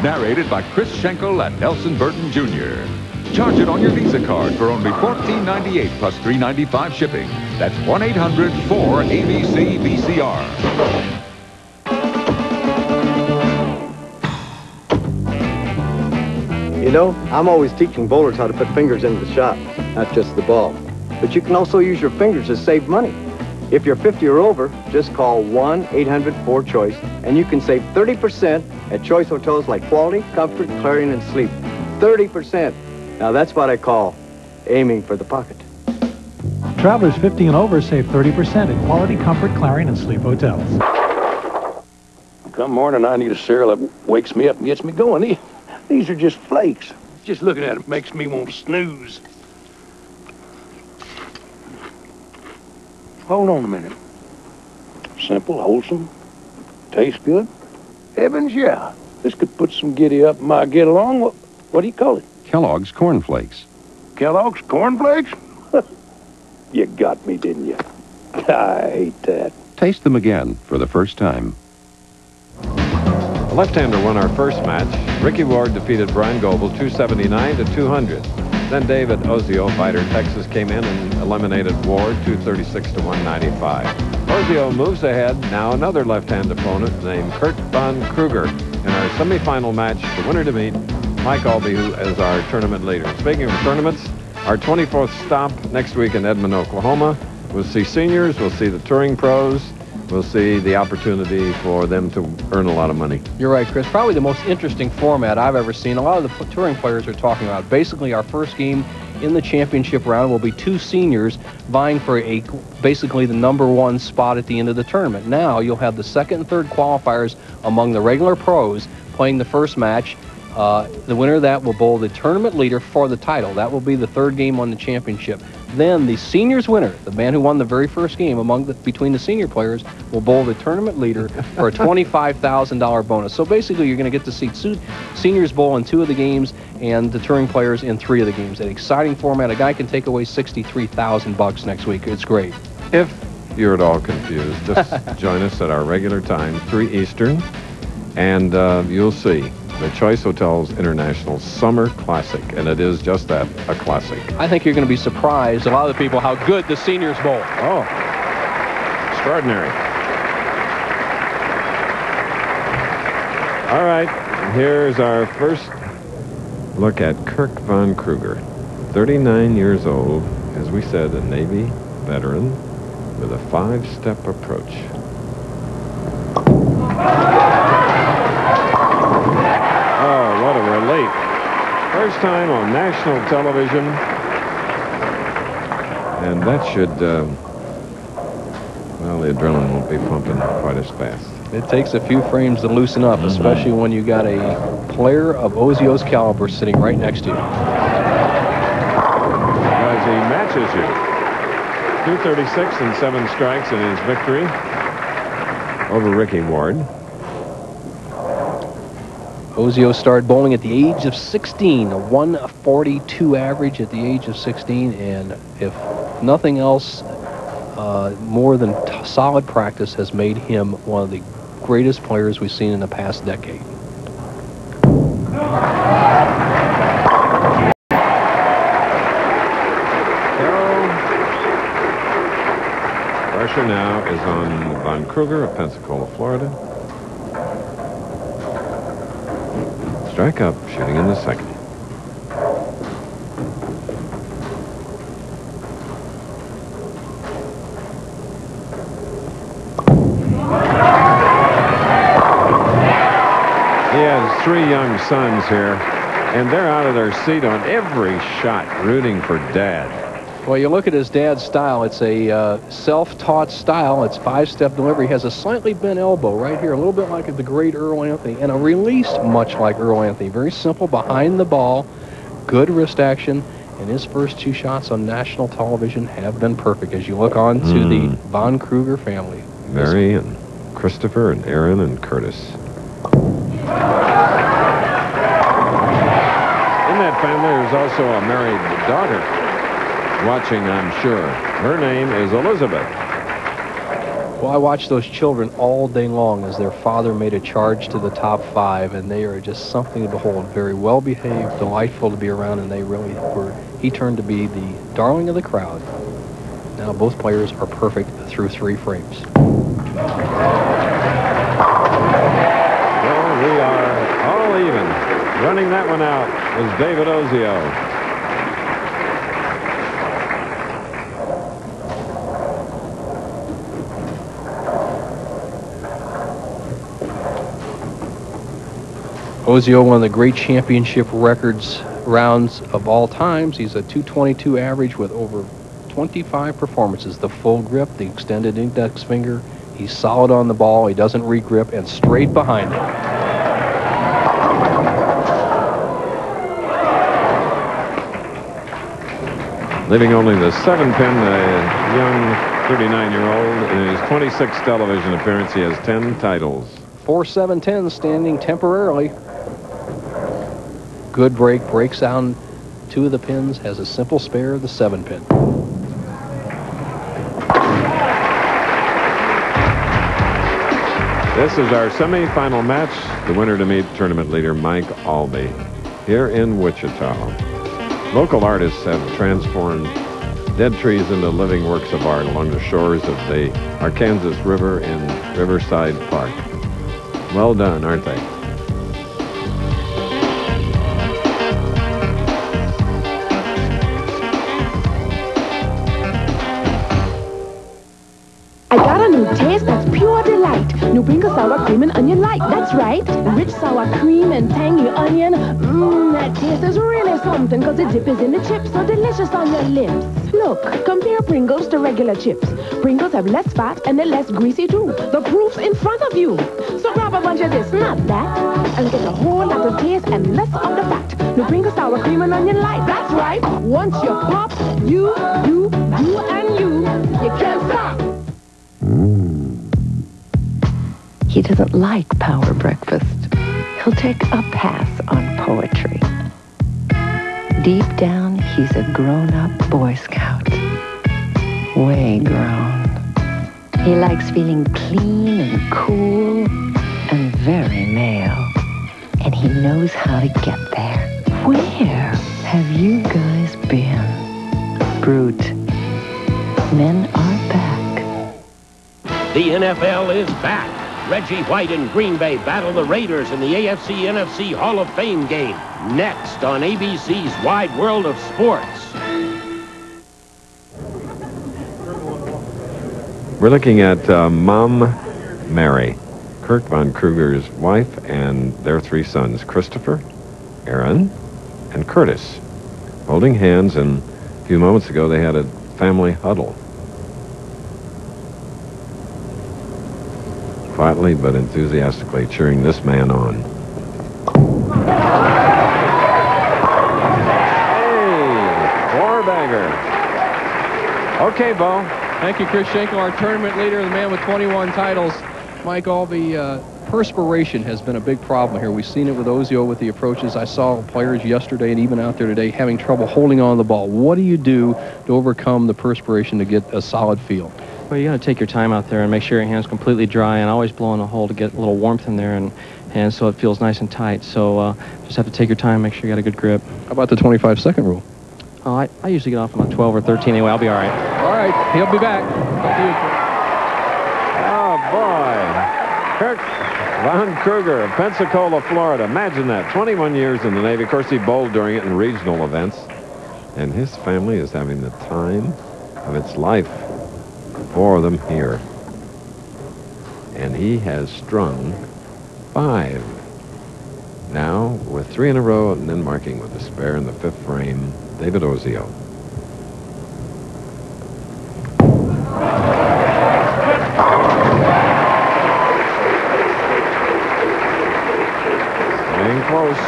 Narrated by Chris Schenkel and Nelson Burton Jr. Charge it on your Visa card for only $14.98 plus $3.95 shipping. That's 1-800-4-ABC-VCR. You know, I'm always teaching bowlers how to put fingers into the shot, not just the ball. But you can also use your fingers to save money. If you're 50 or over, just call 1-800-4-CHOICE, and you can save 30% at choice hotels like Quality, Comfort, Clarion, and Sleep. 30%. Now that's what I call aiming for the pocket. Travelers 50 and over save 30% at Quality, Comfort, Clarion, and Sleep Hotels. Come morning, I need a cereal that wakes me up and gets me going. These are just flakes. Just looking at it makes me want to snooze. Hold on a minute. Simple, wholesome, tastes good. Heavens, yeah. This could put some giddy up in my get-along. What do you call it? Kellogg's Corn Flakes. Kellogg's Corn Flakes? You got me, didn't you? I hate that. Taste them again for the first time. The left-hander won our first match. Ricky Ward defeated Bryan Goebel 279 to 200. Then David Ozio, fighter Texas, came in and eliminated Ward 236 to 195. Ozio moves ahead. Now another left-hand opponent named Kirk Von Krueger. In our semifinal match, the winner to meet Mike Aulby, who is our tournament leader. Speaking of tournaments, our 24th stop next week in Edmond, Oklahoma. We'll see seniors. We'll see the touring pros. We'll see the opportunity for them to earn a lot of money. You're right, Chris. Probably the most interesting format I've ever seen. A lot of the touring players are talking about. Basically, our first game in the championship round will be 2 seniors vying for basically the #1 spot at the end of the tournament. Now, you'll have the second and third qualifiers among the regular pros playing the first match. The winner of that will bowl the tournament leader for the title. That will be the third game on the championship. Then the seniors winner, the man who won the very first game between the senior players, will bowl the tournament leader for a $25,000 bonus. So basically, you're going to get to see seniors bowl in 2 of the games and the touring players in 3 of the games. An exciting format. A guy can take away $63,000 next week. It's great. If you're at all confused, just join us at our regular time, 3 Eastern, and you'll see the Choice Hotels International Summer Classic, and it is just that, a classic. I think you're going to be surprised, a lot of the people, how good the seniors bowl. Oh. Extraordinary. All right, here's our first look at Kirk Von Krueger. 39 years old, as we said, a Navy veteran with a 5-step approach. Oh, what a relief. First time on national television. And that should, well, the adrenaline won't be pumping quite as fast. It takes a few frames to loosen up, especially when you got a player of Ozio's caliber sitting right next to you. Because he matches you. 236 and 7 strikes in his victory over Ricky Ward. Ozio started bowling at the age of 16, a 142 average at the age of 16, and if nothing else, more than solid practice has made him one of the greatest players we've seen in the past decade. Pressure now is on Von Krueger of Pensacola, Florida. Strike up, shooting in the second. He has 3 young sons here, and they're out of their seat on every shot, rooting for Dad. Well, you look at his dad's style. It's a self-taught style. It's 5-step delivery. He has a slightly bent elbow right here, a little bit like the great Earl Anthony, and a release much like Earl Anthony. Very simple behind the ball, good wrist action, and his first 2 shots on national television have been perfect as you look on to the Von Krueger family. Mary and Christopher and Aaron and Curtis. In that family, there's also a married daughter watching, I'm sure. Her name is Elizabeth. Well, I watched those children all day long as their father made a charge to the top 5, and they are just something to behold. Very well behaved, delightful to be around, and they really were. He turned to be the darling of the crowd. Now both players are perfect through 3 frames. Well, we are all even. Running that one out is David Ozio. Ozio, one of the great championship rounds of all times. He's a 222 average with over 25 performances. The full grip, the extended index finger. He's solid on the ball. He doesn't re-grip, and straight behind it. Leaving only the 7-pin, the young 39-year-old. In his 26th television appearance, he has 10 titles. 4-7-10 standing temporarily. Good break, breaks down 2 of the pins, has a simple spare of the 7-pin. This is our semi-final match. The winner to meet tournament leader Mike Aulby here in Wichita. Local artists have transformed dead trees into living works of art along the shores of the Arkansas River in Riverside Park. Well done, aren't they? I got a new taste that's pure delight. New Pringle sour cream and onion light. That's right. Rich sour cream and tangy onion. Mmm, that taste is really something, cause the dip is in the chips, so delicious on your lips. Look, compare Pringles to regular chips. Pringles have less fat and they're less greasy too. The proof's in front of you. So grab a bunch of this, not that, and get a whole lot of taste and less of the fat. New Pringle sour cream and onion light. That's right. Once you pop, you and you can't stop. He doesn't like power breakfast. He'll take a pass on poetry. Deep down, he's a grown-up Boy Scout. Way grown. He likes feeling clean and cool and very male. And he knows how to get there. Where have you guys been? Brute. Men are back. The NFL is back. Reggie White and Green Bay battle the Raiders in the AFC-NFC Hall of Fame game. Next on ABC's Wide World of Sports. We're looking at Mom Mary, Kirk Von Krueger's wife, and their 3 sons, Christopher, Aaron, and Curtis, holding hands, and a few moments ago they had a family huddle. Quietly but enthusiastically cheering this man on. Hey, 4-bagger. Okay, Bo. Thank you, Chris Schenkel, our tournament leader, the man with 21 titles. Mike Aulby, perspiration has been a big problem here. We've seen it with Ozio with the approaches. I saw players yesterday and even out there today having trouble holding on to the ball. What do you do to overcome the perspiration to get a solid feel? Well, you got to take your time out there and make sure your hand's completely dry, and always blow in the hole to get a little warmth in there, and so it feels nice and tight. So just have to take your time, make sure you got a good grip. How about the 25-second rule? Oh, I usually get off on 12 or 13 anyway. I'll be all right. All right, he'll be back. Oh, boy. Kirk Von Krueger of Pensacola, Florida. Imagine that. 21 years in the Navy. Of course, he bowled during it in regional events. And his family is having the time of its life. 4 of them here. And he has strung 5. Now, with 3 in a row and then marking with a spare in the 5th frame, David Ozio. Staying close.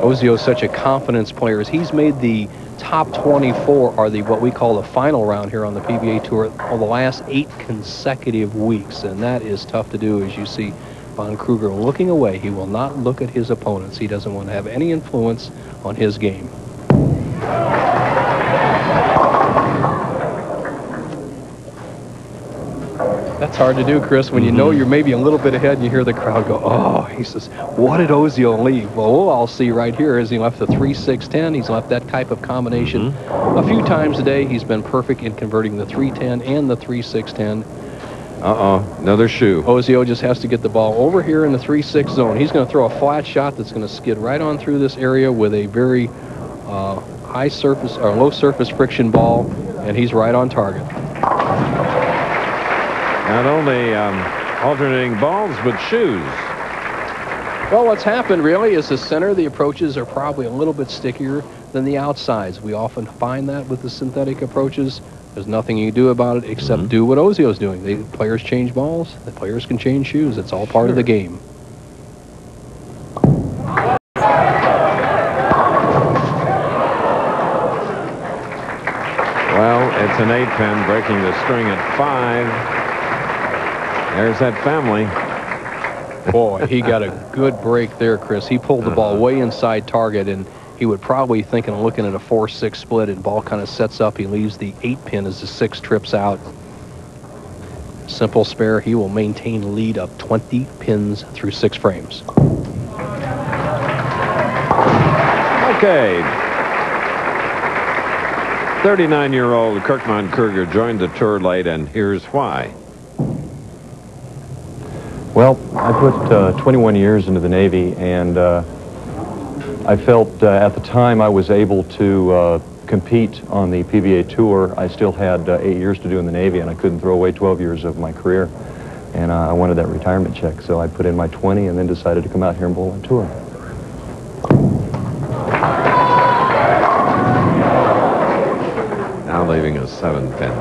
Ozio's such a confidence player. He's made the top 24, or the what we call the final round here on the PBA Tour, over the last 8 consecutive weeks, and that is tough to do. As you see Von Krueger looking away, he will not look at his opponents. He doesn't want to have any influence on his game. That's hard to do, Chris, when you know you're maybe a little bit ahead and you hear the crowd go, oh, he says, what did Ozio leave? Well, we'll all see right here as he left the 3-6-10. He's left that type of combination a few times today. He's been perfect in converting the 3-10 and the 3-6-10. Uh-oh, another shoe. Ozio just has to get the ball over here in the 3-6 zone. He's going to throw a flat shot that's going to skid right on through this area with a very high surface or low surface friction ball, and he's right on target. Not only alternating balls, but shoes. Well, what's happened really is the center of the approaches are probably a little bit stickier than the outsides. We often find that with the synthetic approaches. There's nothing you can do about it except do what Ozio's doing. The players change balls. The players can change shoes. It's all part of the game. Well, it's an 8-pin breaking the string at 5. There's that family. Boy, he got a good break there, Chris. He pulled the ball way inside target, and he would probably thinking of looking at a 4-6 split, and ball kind of sets up. He leaves the 8-pin as the 6 trips out. Simple spare. He will maintain a lead of 20 pins through 6 frames. Okay. 39-year-old Kirk Von Krueger joined the tour late, and here's why. Well, I put 21 years into the Navy, and I felt at the time I was able to compete on the PBA Tour. I still had 8 years to do in the Navy, and I couldn't throw away 12 years of my career. And I wanted that retirement check, so I put in my 20 and then decided to come out here and bowl on tour. Now leaving a 7-pin.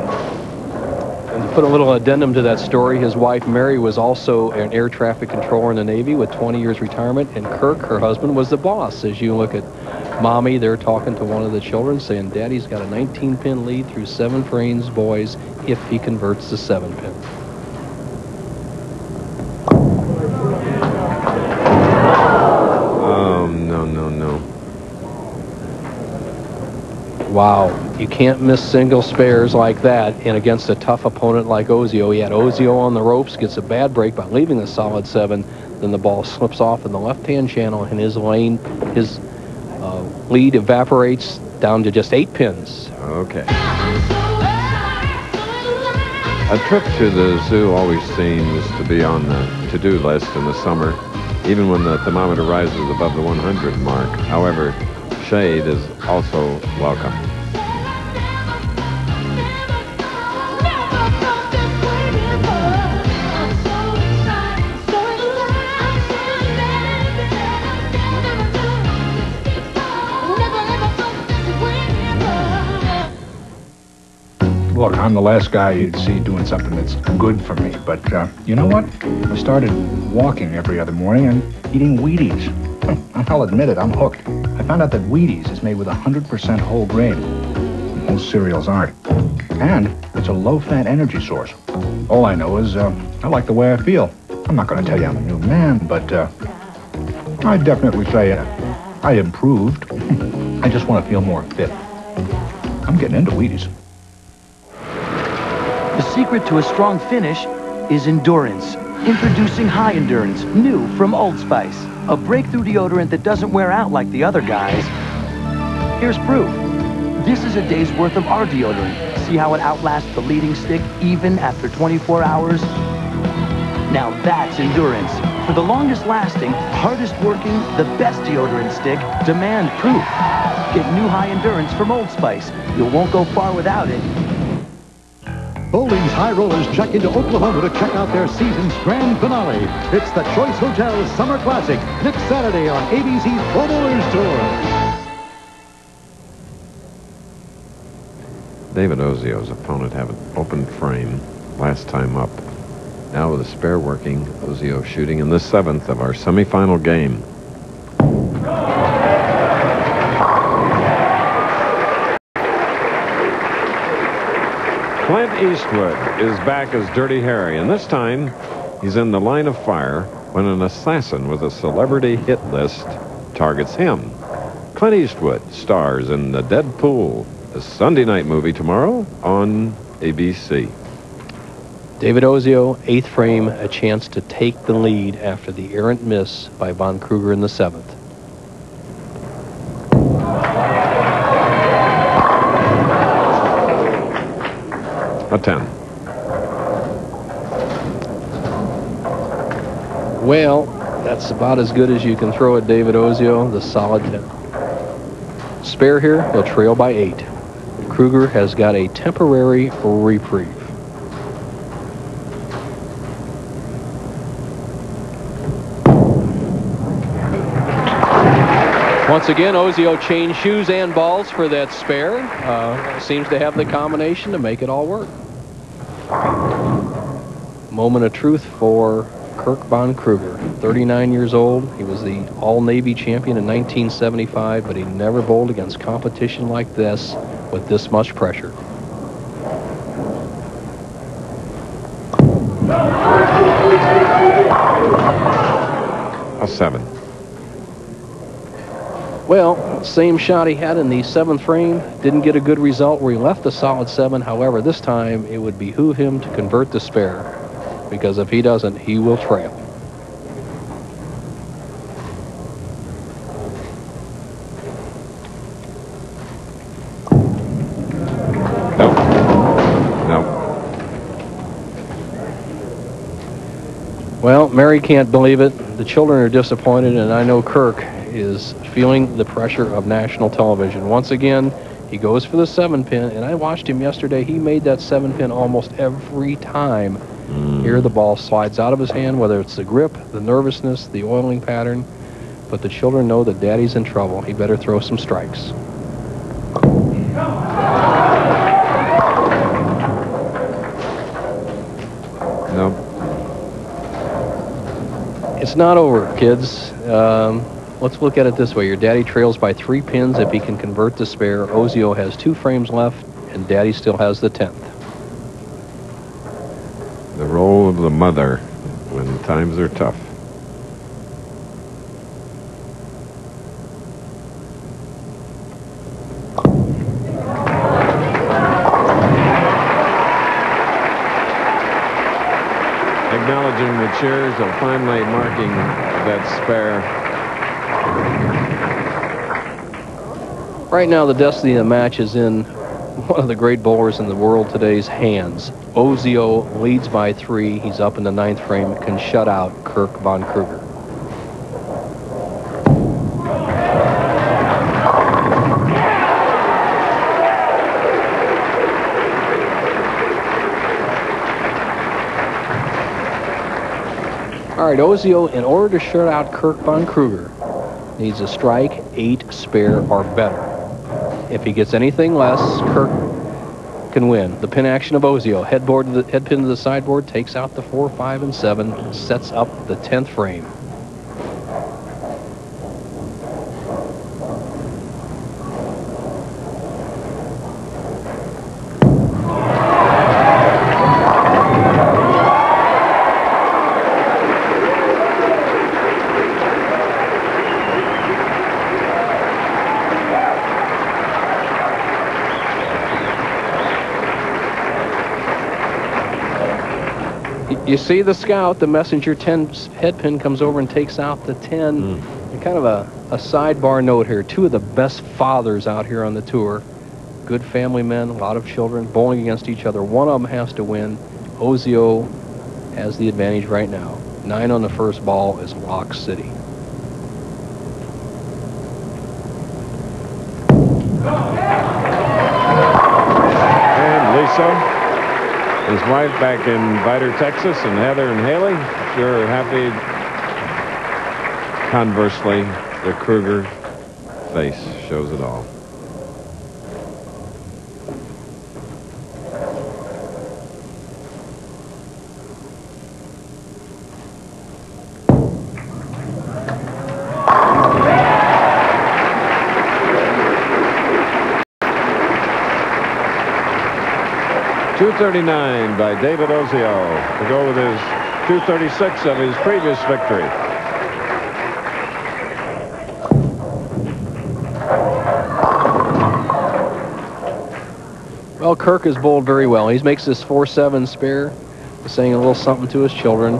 And to put a little addendum to that story, his wife Mary was also an air traffic controller in the Navy with 20 years retirement, and Kirk, her husband, was the boss. As you look at Mommy, they're talking to one of the children saying, Daddy's got a 19-pin lead through 7 frames, boys, if he converts the 7-pin. No. Wow, you can't miss single spares like that, and against a tough opponent like Ozio. He had Ozio on the ropes, gets a bad break by leaving the solid 7, then the ball slips off in the left-hand channel, and his lane, his lead evaporates down to just 8 pins. Okay. A trip to the zoo always seems to be on the to-do list in the summer, even when the thermometer rises above the 100 mark. However, shade is also welcome. Look, I'm the last guy you'd see doing something that's good for me, but you know what? I started walking every other morning and eating Wheaties. I'll admit it, I'm hooked. I found out that Wheaties is made with 100% whole grain. Most cereals aren't. And it's a low-fat energy source. All I know is I like the way I feel. I'm not going to tell you I'm a new man, but I'd definitely say I improved. I just want to feel more fit. I'm getting into Wheaties. The secret to a strong finish is endurance. Introducing High Endurance, new from Old Spice. A breakthrough deodorant that doesn't wear out like the other guys. Here's proof. This is a day's worth of our deodorant. See how it outlasts the leading stick even after 24 hours? Now that's endurance. For the longest lasting, hardest working, the best deodorant stick, demand proof. Get new High Endurance from Old Spice. You won't go far without it. Bowling's high rollers check into Oklahoma to check out their season's grand finale. It's the Choice Hotels Summer Classic, next Saturday on ABC's Pro Bowlers Tour. David Ozio's opponent had an open frame last time up. Now with a spare working, Ozio shooting in the 7th of our semifinal game. Clint Eastwood is back as Dirty Harry, and this time he's in the line of fire when an assassin with a celebrity hit list targets him. Clint Eastwood stars in The Dead Pool, a Sunday night movie tomorrow on ABC. David Ozio, 8th frame, a chance to take the lead after the errant miss by Von Krueger in the 7th. A 10. Well, that's about as good as you can throw at David Ozio, the solid 10. Spare here, he'll trail by 8. Krueger has got a temporary reprieve. Once again, Ozio changed shoes and balls for that spare. Seems to have the combination to make it all work. Moment of truth for Kirk Von Krueger. 39 years old. He was the All-Navy champion in 1975, but he never bowled against competition like this with this much pressure. A 7. Well, same shot he had in the 7th frame. Didn't get a good result where he left a solid 7. However, this time it would behoove him to convert the spare, because if he doesn't, he will trail. Well, Mary can't believe it. The children are disappointed, and I know Kirk is feeling the pressure of national television. Once again, he goes for the 7-pin, and I watched him yesterday. He made that 7-pin almost every time. Here the ball slides out of his hand, whether it's the grip, the nervousness, the oiling pattern. But the children know that Daddy's in trouble. He better throw some strikes. No. It's not over, kids. Let's look at it this way. Your daddy trails by 3 pins if he can convert the spare. Ozio has 2 frames left, and Daddy still has the 10th. The role of the mother when times are tough. Acknowledging the cheers of finally marking that spare. Right now, the destiny of the match is in One of the great bowlers in the world today's hands. Ozio leads by 3. He's up in the 9th frame, can shut out Kirk Von Krueger. All right, Ozio, in order to shut out Kirk Von Krueger, needs a strike, 8, spare, or better. If he gets anything less, Kirk can win. The pin action of Ozio, head pin to the sideboard, takes out the 4, 5, and 7, sets up the 10th frame. You see the scout, the messenger 10 head pin comes over and takes out the 10. And kind of a sidebar note here. 2 of the best fathers out here on the tour. Good family men, a lot of children, bowling against each other. One of them has to win. Ozio has the advantage right now. 9 on the first ball is Lock City. And Lisa, his wife back in Vidor, Texas, and Heather and Haley, sure happy. Conversely, the Krueger face shows it all. .239 by David Ozio to go with his .236 of his previous victory. Well, Kirk has bowled very well. He makes this 4-7 spare, saying a little something to his children.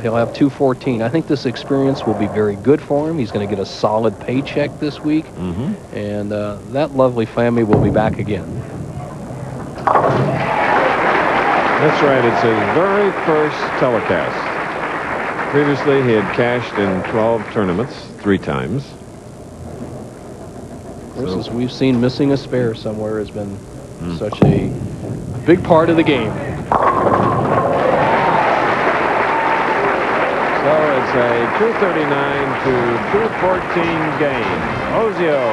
He'll have 214. I think this experience will be very good for him. He's going to get a solid paycheck this week, and that lovely family will be back again. That's right. It's his very first telecast. Previously, he had cashed in 12 tournaments 3 times. As we've seen, missing a spare somewhere has been such a big part of the game. So it's a 239 to 214 game. Ozio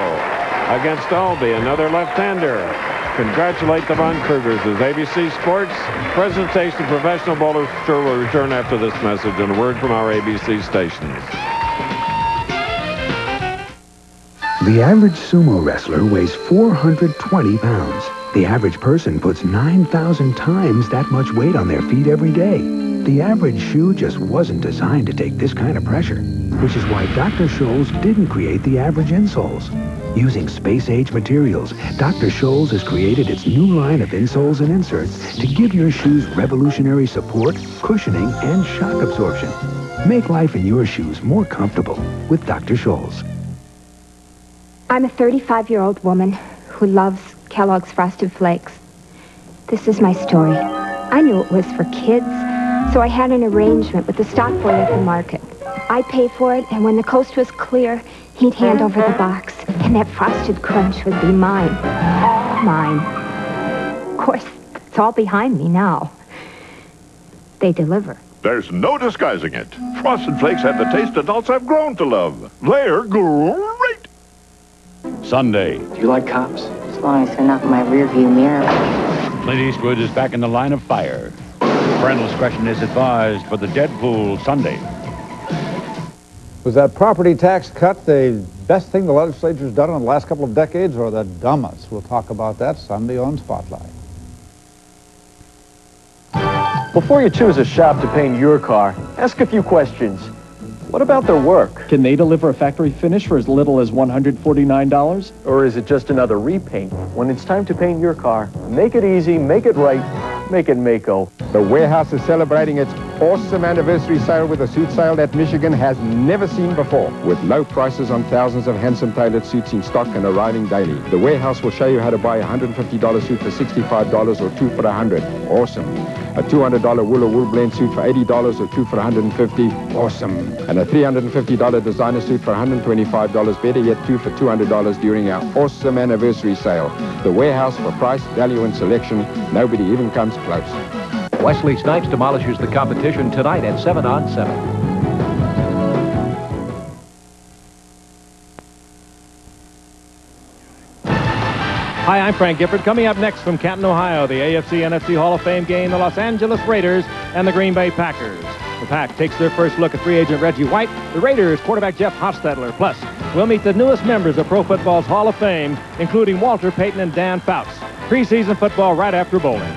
against Aulby, another left-hander. Congratulate the Von Kruegers as ABC Sports presentation of Professional Bowlers Tour will return after this message and a word from our ABC stations. The average sumo wrestler weighs 420 pounds. The average person puts 9,000 times that much weight on their feet every day. The average shoe just wasn't designed to take this kind of pressure, which is why Dr. Scholl's didn't create the average insoles. Using space-age materials, Dr. Scholl's has created its new line of insoles and inserts to give your shoes revolutionary support, cushioning, and shock absorption. Make life in your shoes more comfortable with Dr. Scholl's. I'm a 35-year-old woman who loves Kellogg's Frosted Flakes. This is my story. I knew it was for kids, so I had an arrangement with the stock boy at the market. I'd pay for it, and when the coast was clear, he'd hand over the box, and that frosted crunch would be mine. All mine. Of course, it's all behind me now. They deliver. There's no disguising it. Frosted Flakes have the taste adults have grown to love. They're great. Sunday. Do you like cops? As long as they're not in my rearview mirror. Clint Eastwood is back in the line of fire. Parental discretion is advised for the Deadpool Sunday. Was that property tax cut the best thing the legislature's done in the last couple of decades, or the dumbest? We'll talk about that Sunday on Spotlight. Before you choose a shop to paint your car, ask a few questions. What about their work? Can they deliver a factory finish for as little as $149? Or is it just another repaint? When it's time to paint your car, make it easy, make it right, make it Mako. The warehouse is celebrating its awesome anniversary sale with a suit sale that Michigan has never seen before, with low prices on thousands of handsome tailored suits in stock and arriving daily. The warehouse will show you how to buy a $150 suit for $65 or 2 for $100. Awesome. A $200 wool or wool blend suit for $80 or 2 for $150. Awesome. And a $350 designer suit for $125. Better yet, 2 for $200 during our awesome anniversary sale. The warehouse for price, value, and selection. Nobody even comes close. Wesley Snipes demolishes the competition tonight at 7 on 7. Hi, I'm Frank Gifford. Coming up next from Canton, Ohio, the AFC-NFC Hall of Fame game, the Los Angeles Raiders and the Green Bay Packers. The Pack takes their first look at free agent Reggie White. The Raiders quarterback Jeff Hostetler. Plus, we'll meet the newest members of Pro Football's Hall of Fame, including Walter Payton and Dan Fouts. Preseason football right after bowling.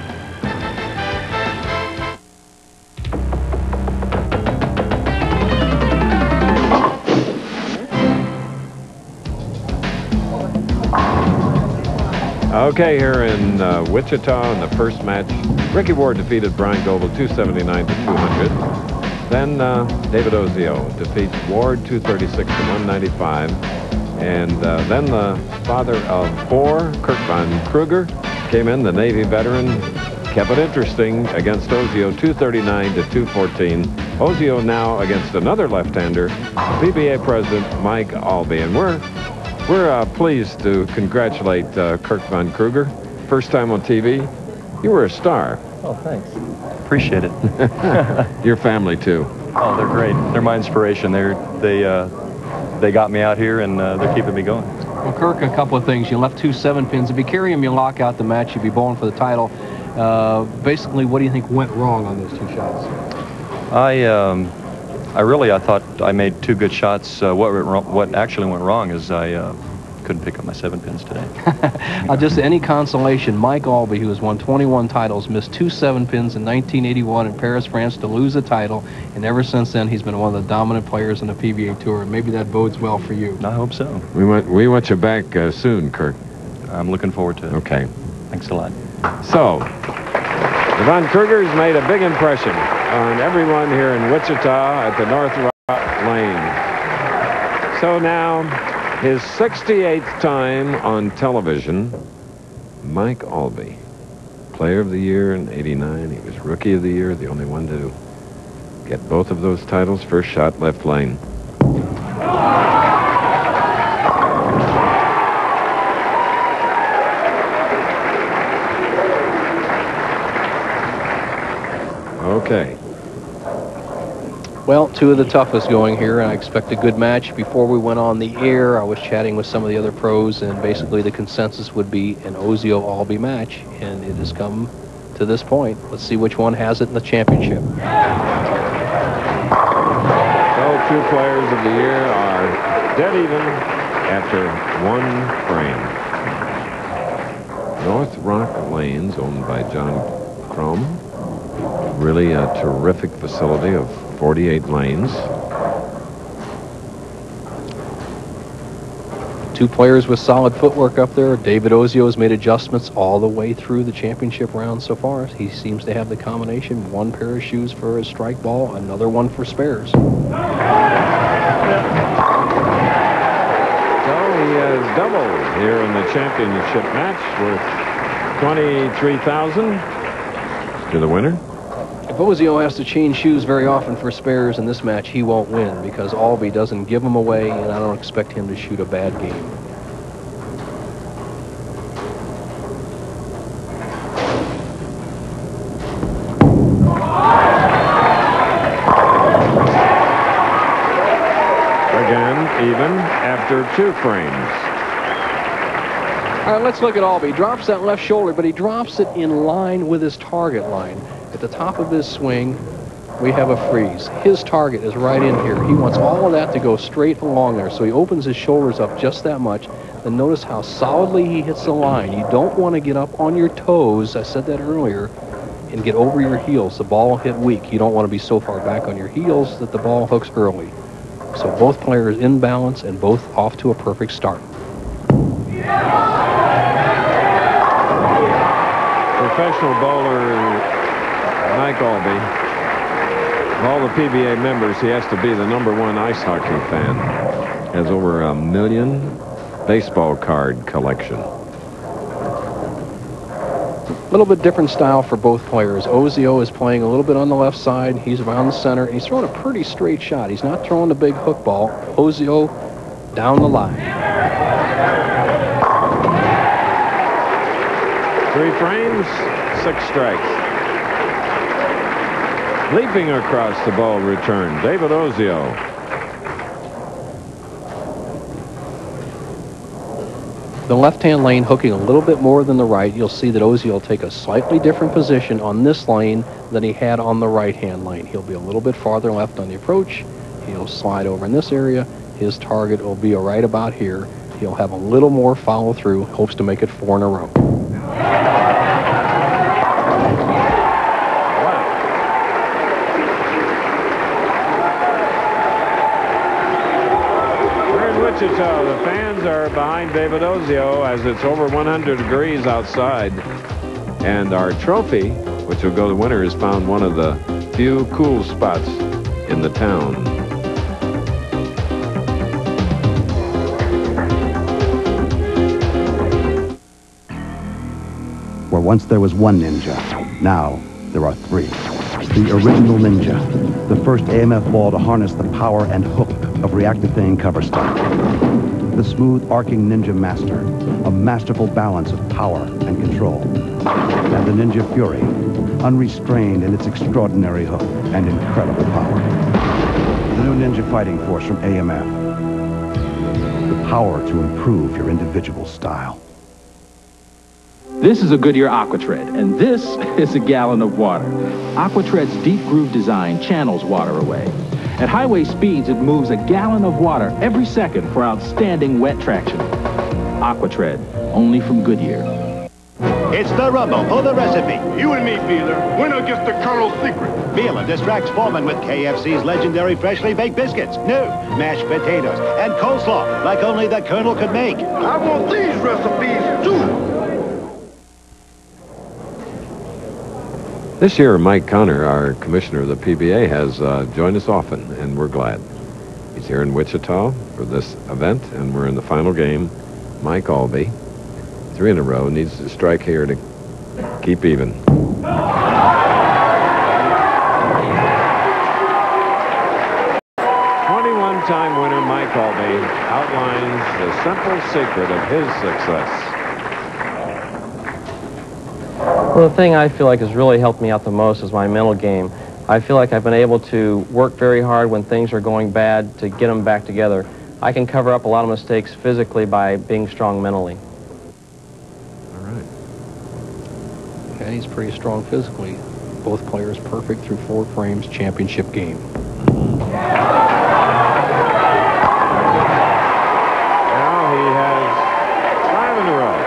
Okay, here in Wichita in the first match, Ricky Ward defeated Bryan Goebel 279 to 200. Then David Ozio defeats Ward 236 to 195. And then the father of 4, Kirk Von Krueger, came in, the Navy veteran, kept it interesting against Ozio 239 to 214. Ozio now against another left-hander, PBA President Mike Aulby. And we're pleased to congratulate Kirk Von Krueger. First time on TV. You were a star. Oh, thanks. Appreciate it. Your family, too. Oh, they're great. They're my inspiration. They got me out here, and they're keeping me going. Well, Kirk, a couple of things. You left 2 7-pins. If you carry them, you lock out the match. You'd be bowling for the title. Basically, what do you think went wrong on those 2 shots? I thought I made 2 good shots. What actually went wrong is I couldn't pick up my 7 pins today. Just any consolation, Mike Aulby, who has won 21 titles, missed 2 7-pins in 1981 in Paris, France to lose the title, and ever since then he's been one of the dominant players on the PBA Tour. Maybe that bodes well for you. I hope so. We want you back soon, Kirk. I'm looking forward to it. Okay. Thanks a lot. So, the Von Kruegers made a big impression on everyone here in Wichita at the Northrock Lanes. So now, his 68th time on television, Mike Aulby, Player of the Year in '89. He was Rookie of the Year, the only one to get both of those titles. First shot, left lane. Okay. Well, 2 of the toughest going here, and I expect a good match. Before we went on the air, I was chatting with some of the other pros, and basically the consensus would be an Ozio-Aulby match, and it has come to this point. Let's see which one has it in the championship. So, 2 players of the year are dead even after 1 frame. Northrock Lanes, owned by John Crum. Really a terrific facility of 48 lanes. 2 players with solid footwork up there. David Ozio has made adjustments all the way through the championship round so far. He seems to have the combination. 1 pair of shoes for his strike ball, another one for spares. So he has doubled here in the championship match worth $23,000 to the winner. If Ozio has to change shoes very often for spares in this match, he won't win because Aulby doesn't give them away, and I don't expect him to shoot a bad game. Again, even after 2 frames. All right, let's look at Aulby. He drops that left shoulder, but he drops it in line with his target line. At the top of his swing, we have a freeze. His target is right in here. He wants all of that to go straight along there, so he opens his shoulders up just that much. And notice how solidly he hits the line. You don't want to get up on your toes, I said that earlier, and get over your heels. The ball will hit weak. You don't want to be so far back on your heels that the ball hooks early. So both players in balance and both off to a perfect start. Professional bowler Mike Aulby Of all the PBA members, he has to be the #1 ice hockey fan. Has over 1 million baseball card collection. A little bit different style for both players. Ozio is playing a little bit on the left side. He's around the center. He's throwing a pretty straight shot. He's not throwing the big hook ball. Ozio down the line. 3 frames, 6 strikes. Leaping across the ball return, David Ozio. The left-hand lane hooking a little bit more than the right. You'll see that Ozio will take a slightly different position on this lane than he had on the right-hand lane. He'll be a little bit farther left on the approach. He'll slide over in this area. His target will be right about here. He'll have a little more follow-through. Hopes to make it 4 in a row. Wichita, the fans are behind David Ozio as it's over 100 degrees outside. And our trophy, which will go to winner, is found one of the few cool spots in the town. Where once there was one ninja, now there are 3. The original ninja, the first AMF ball to harness the power and hook of reactive thing cover stock. The smooth arcing Ninja Master, a masterful balance of power and control. And the Ninja Fury, unrestrained in its extraordinary hook and incredible power. The new Ninja Fighting Force from AMF. The power to improve your individual style. This is a Goodyear Aquatread, and this is a gallon of water. Aquatread's deep groove design channels water away. At highway speeds, it moves a gallon of water every second for outstanding wet traction. Aquatread, only from Goodyear. It's the rumble for the recipe. You and me, Beeler. Winner gets the Colonel's secret. Beeler distracts Foreman with KFC's legendary freshly baked biscuits, new mashed potatoes, and coleslaw like only the Colonel could make. I want these recipes, too. This year, Mike Connor, our commissioner of the PBA, has joined us often, and we're glad. He's here in Wichita for this event, and we're in the final game. Mike Aulby, 3 in a row, needs to strike here to keep even. 21-time winner Mike Aulby outlines the simple secret of his success. Well, the thing I feel like has really helped me out the most is my mental game. I feel like I've been able to work very hard when things are going bad to get them back together. I can cover up a lot of mistakes physically by being strong mentally. All right. Yeah, he's pretty strong physically. Both players perfect through 4 frames, championship game. Now he has 5 in a row.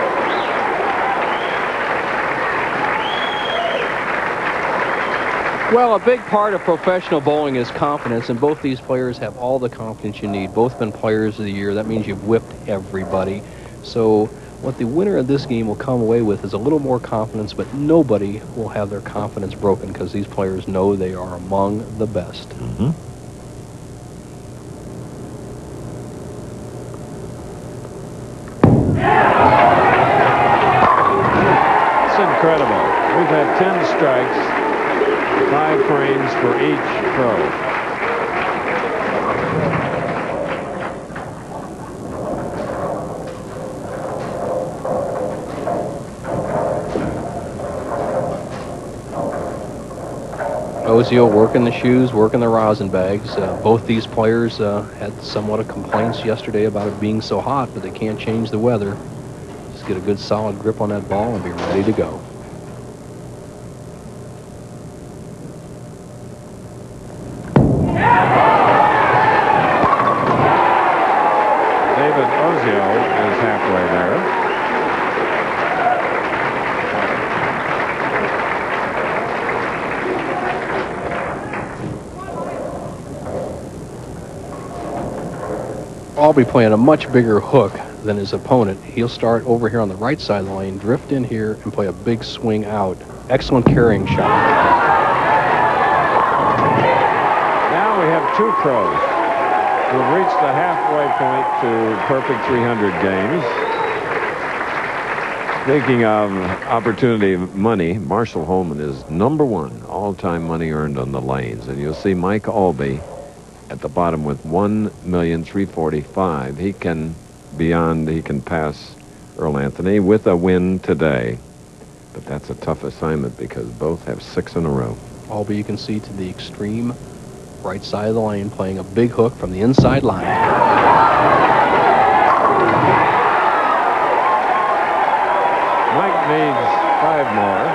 Well, a big part of professional bowling is confidence, and both these players have all the confidence you need. Both been players of the year. That means you've whipped everybody. So what the winner of this game will come away with is a little more confidence, but nobody will have their confidence broken because these players know they are among the best. Mm-hmm. It's incredible. We've had 10 strikes. 5 frames for each throw. Ozio working the shoes, working the rosin bags. Both these players had somewhat of complaints yesterday about it being so hot, but they can't change the weather. Just get a good solid grip on that ball and be ready to go. David Ozio is halfway there. Aulby playing a much bigger hook than his opponent. He'll start over here on the right side of the lane, drift in here, and play a big swing out. Excellent carrying shot. two pros who have reached the halfway point to perfect 300 games. Speaking of opportunity money, Marshall Holman is #1 all-time money earned on the lanes. And you'll see Mike Aulby at the bottom with $1,345,000. He can pass Earl Anthony with a win today. But that's a tough assignment because both have 6 in a row. Aulby, you can see to the extreme right side of the lane, playing a big hook from the inside line. Mike needs 5 more.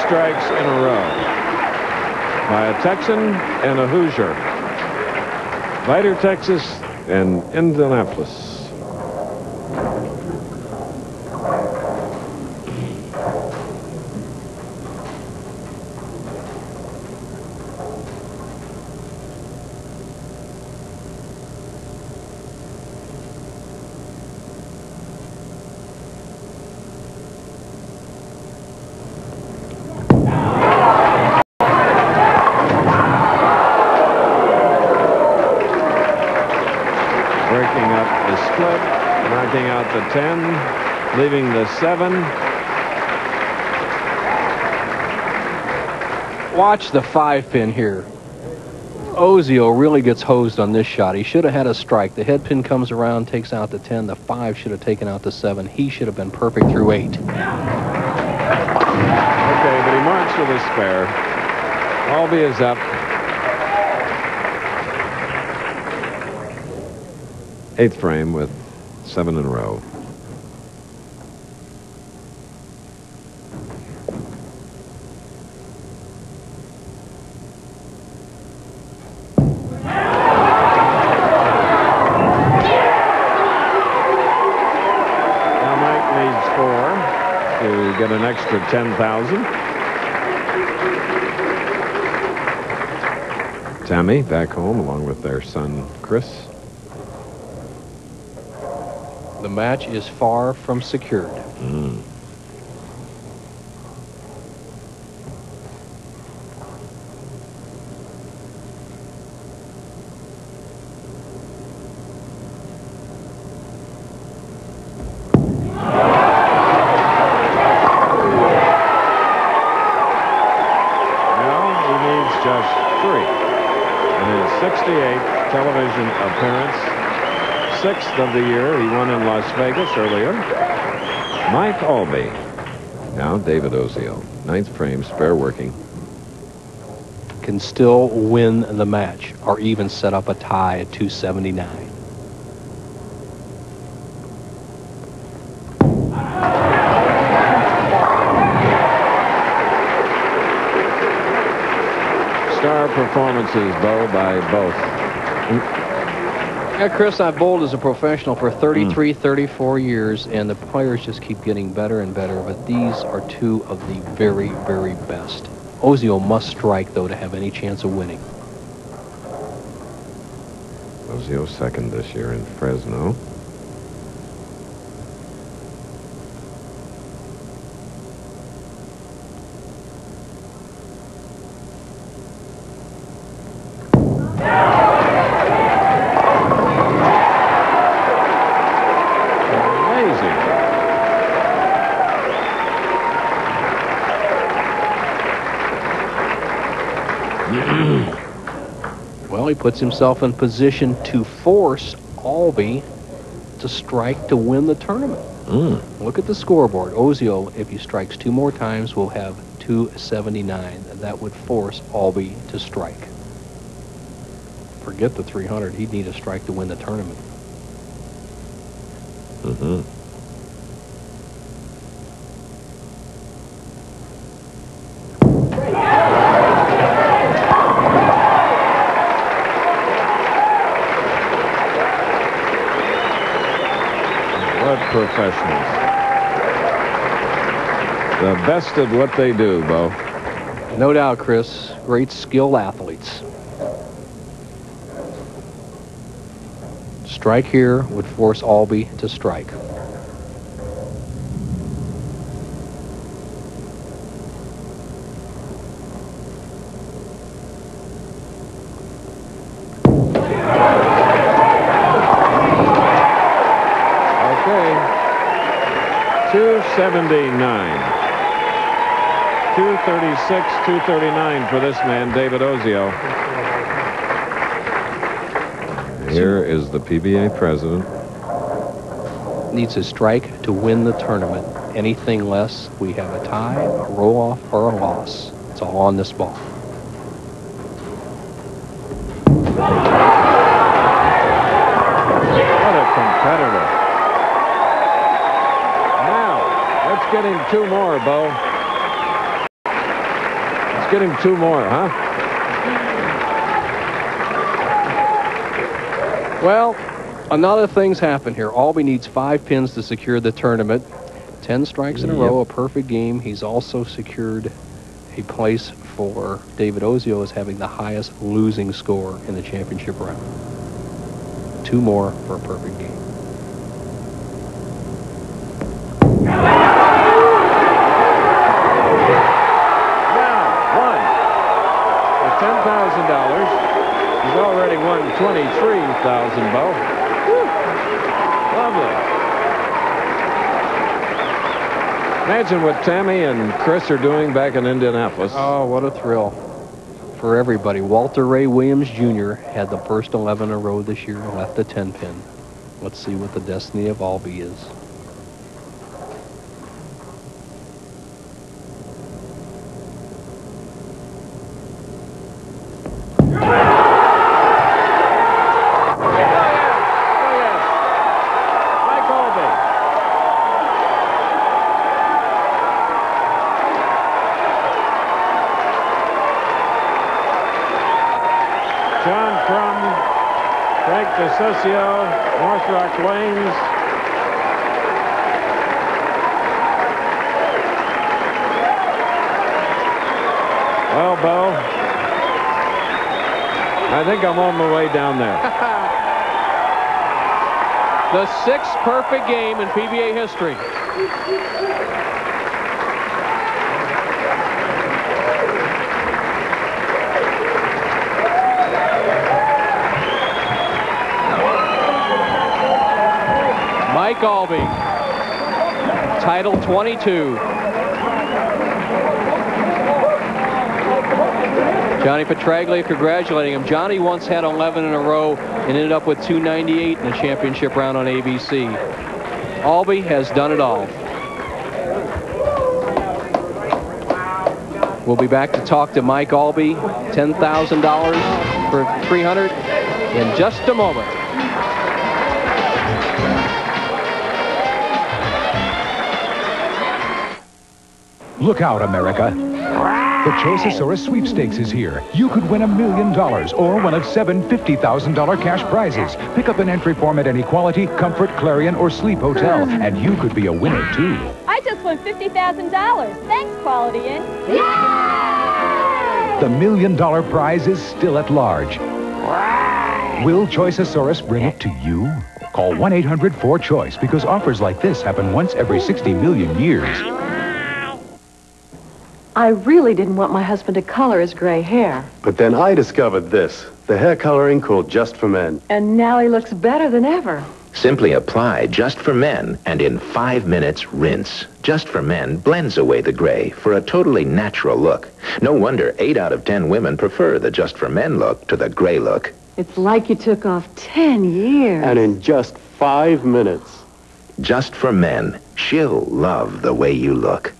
Strikes in a row by a Texan and a Hoosier. Vidor, Texas, and Indianapolis. Knocking out the 10, leaving the 7. Watch the 5-pin here. Ozio really gets hosed on this shot. He should have had a strike. The head pin comes around, takes out the 10. The 5 should have taken out the 7. He should have been perfect through 8. Okay, but he marks with a spare. Aulby is up. 8th frame with 7 in a row. Now Mike needs 4 to get an extra 10,000. Tammy back home along with their son Chris. The match is far from secured. Just 3 in his 68th television appearance. 6th of the year. He won in Las Vegas earlier. Mike Aulby. Now David Ozio. 9th frame, spare working. Can still win the match or even set up a tie at 279. Star performances, Bo, by both. Yeah, Chris, I've bowled as a professional for 33, 34 years, and the players just keep getting better and better, but these are 2 of the very, very best. Ozio must strike, though, to have any chance of winning. Ozio 2nd this year in Fresno. Well, he puts himself in position to force Aulby to strike to win the tournament. Look at the scoreboard. Ozio, if he strikes 2 more times, will have 279. That would force Aulby to strike. Forget the 300. He'd need a strike to win the tournament. professionals. The best at what they do, Bo. No doubt, Chris. Great skilled athletes. Strike here would force Aulby to strike. Okay. 279. 236, 239 for this man, David Ozio. Here is the PBA president. Needs a strike to win the tournament. Anything less, we have a tie, a roll-off, or a loss. It's all on this ball. What a competitor. Now, let's get him two more, Bo. Let's get him two more, huh? Well, another thing's happened here. Aulby needs 5 pins to secure the tournament. 10 strikes in a row, a perfect game. He's also secured a place for David Ozio as having the highest losing score in the championship round. 2 more for a perfect game. Now, one for $10,000. He's already won $23,000, Bo. Whew. Lovely. Imagine what Tammy and Chris are doing back in Indianapolis. Oh, what a thrill for everybody. Walter Ray Williams Jr. had the first 11 in a row this year and left a 10-pin. Let's see what the destiny of Aulby is. Osceola, Northrock Lanes. Well, Bo, I think I'm on my way down there. The 6th perfect game in PBA history. Mike Aulby, title 22. Johnny Petraglia congratulating him. Johnny once had 11 in a row and ended up with 298 in the championship round on ABC. Aulby has done it all. We'll be back to talk to Mike Aulby. $10,000 for 300 in just a moment. Look out, America. The Choiceosaurus Sweepstakes is here. You could win $1 million or one of 7 $50,000 cash prizes. Pick up an entry form at any Quality, Comfort, Clarion, or Sleep Hotel, and you could be a winner, too. I just won $50,000. Thanks, Quality Inn. The $1 million prize is still at large. Will Choiceosaurus bring it to you? Call 1-800-4CHOICE because offers like this happen once every 60 million years. I really didn't want my husband to color his gray hair. But then I discovered this, the hair coloring called Just for Men. And now he looks better than ever. Simply apply Just for Men and in 5 minutes rinse. Just for Men blends away the gray for a totally natural look. No wonder 8 out of 10 women prefer the Just for Men look to the gray look. It's like you took off 10 years. And in just 5 minutes. Just for Men. She'll love the way you look.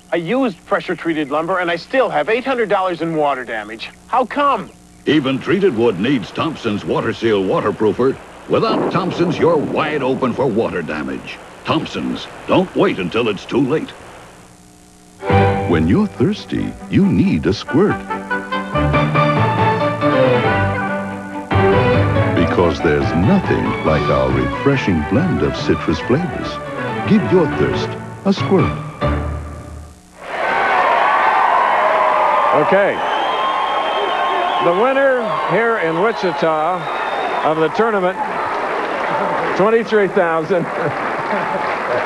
I used pressure-treated lumber, and I still have $800 in water damage. How come? Even treated wood needs Thompson's Water Seal waterproofer. Without Thompson's, you're wide open for water damage. Thompson's. Don't wait until it's too late. When you're thirsty, you need a squirt. Because there's nothing like our refreshing blend of citrus flavors. Give your thirst a squirt. Okay. The winner here in Wichita of the tournament, $23,000,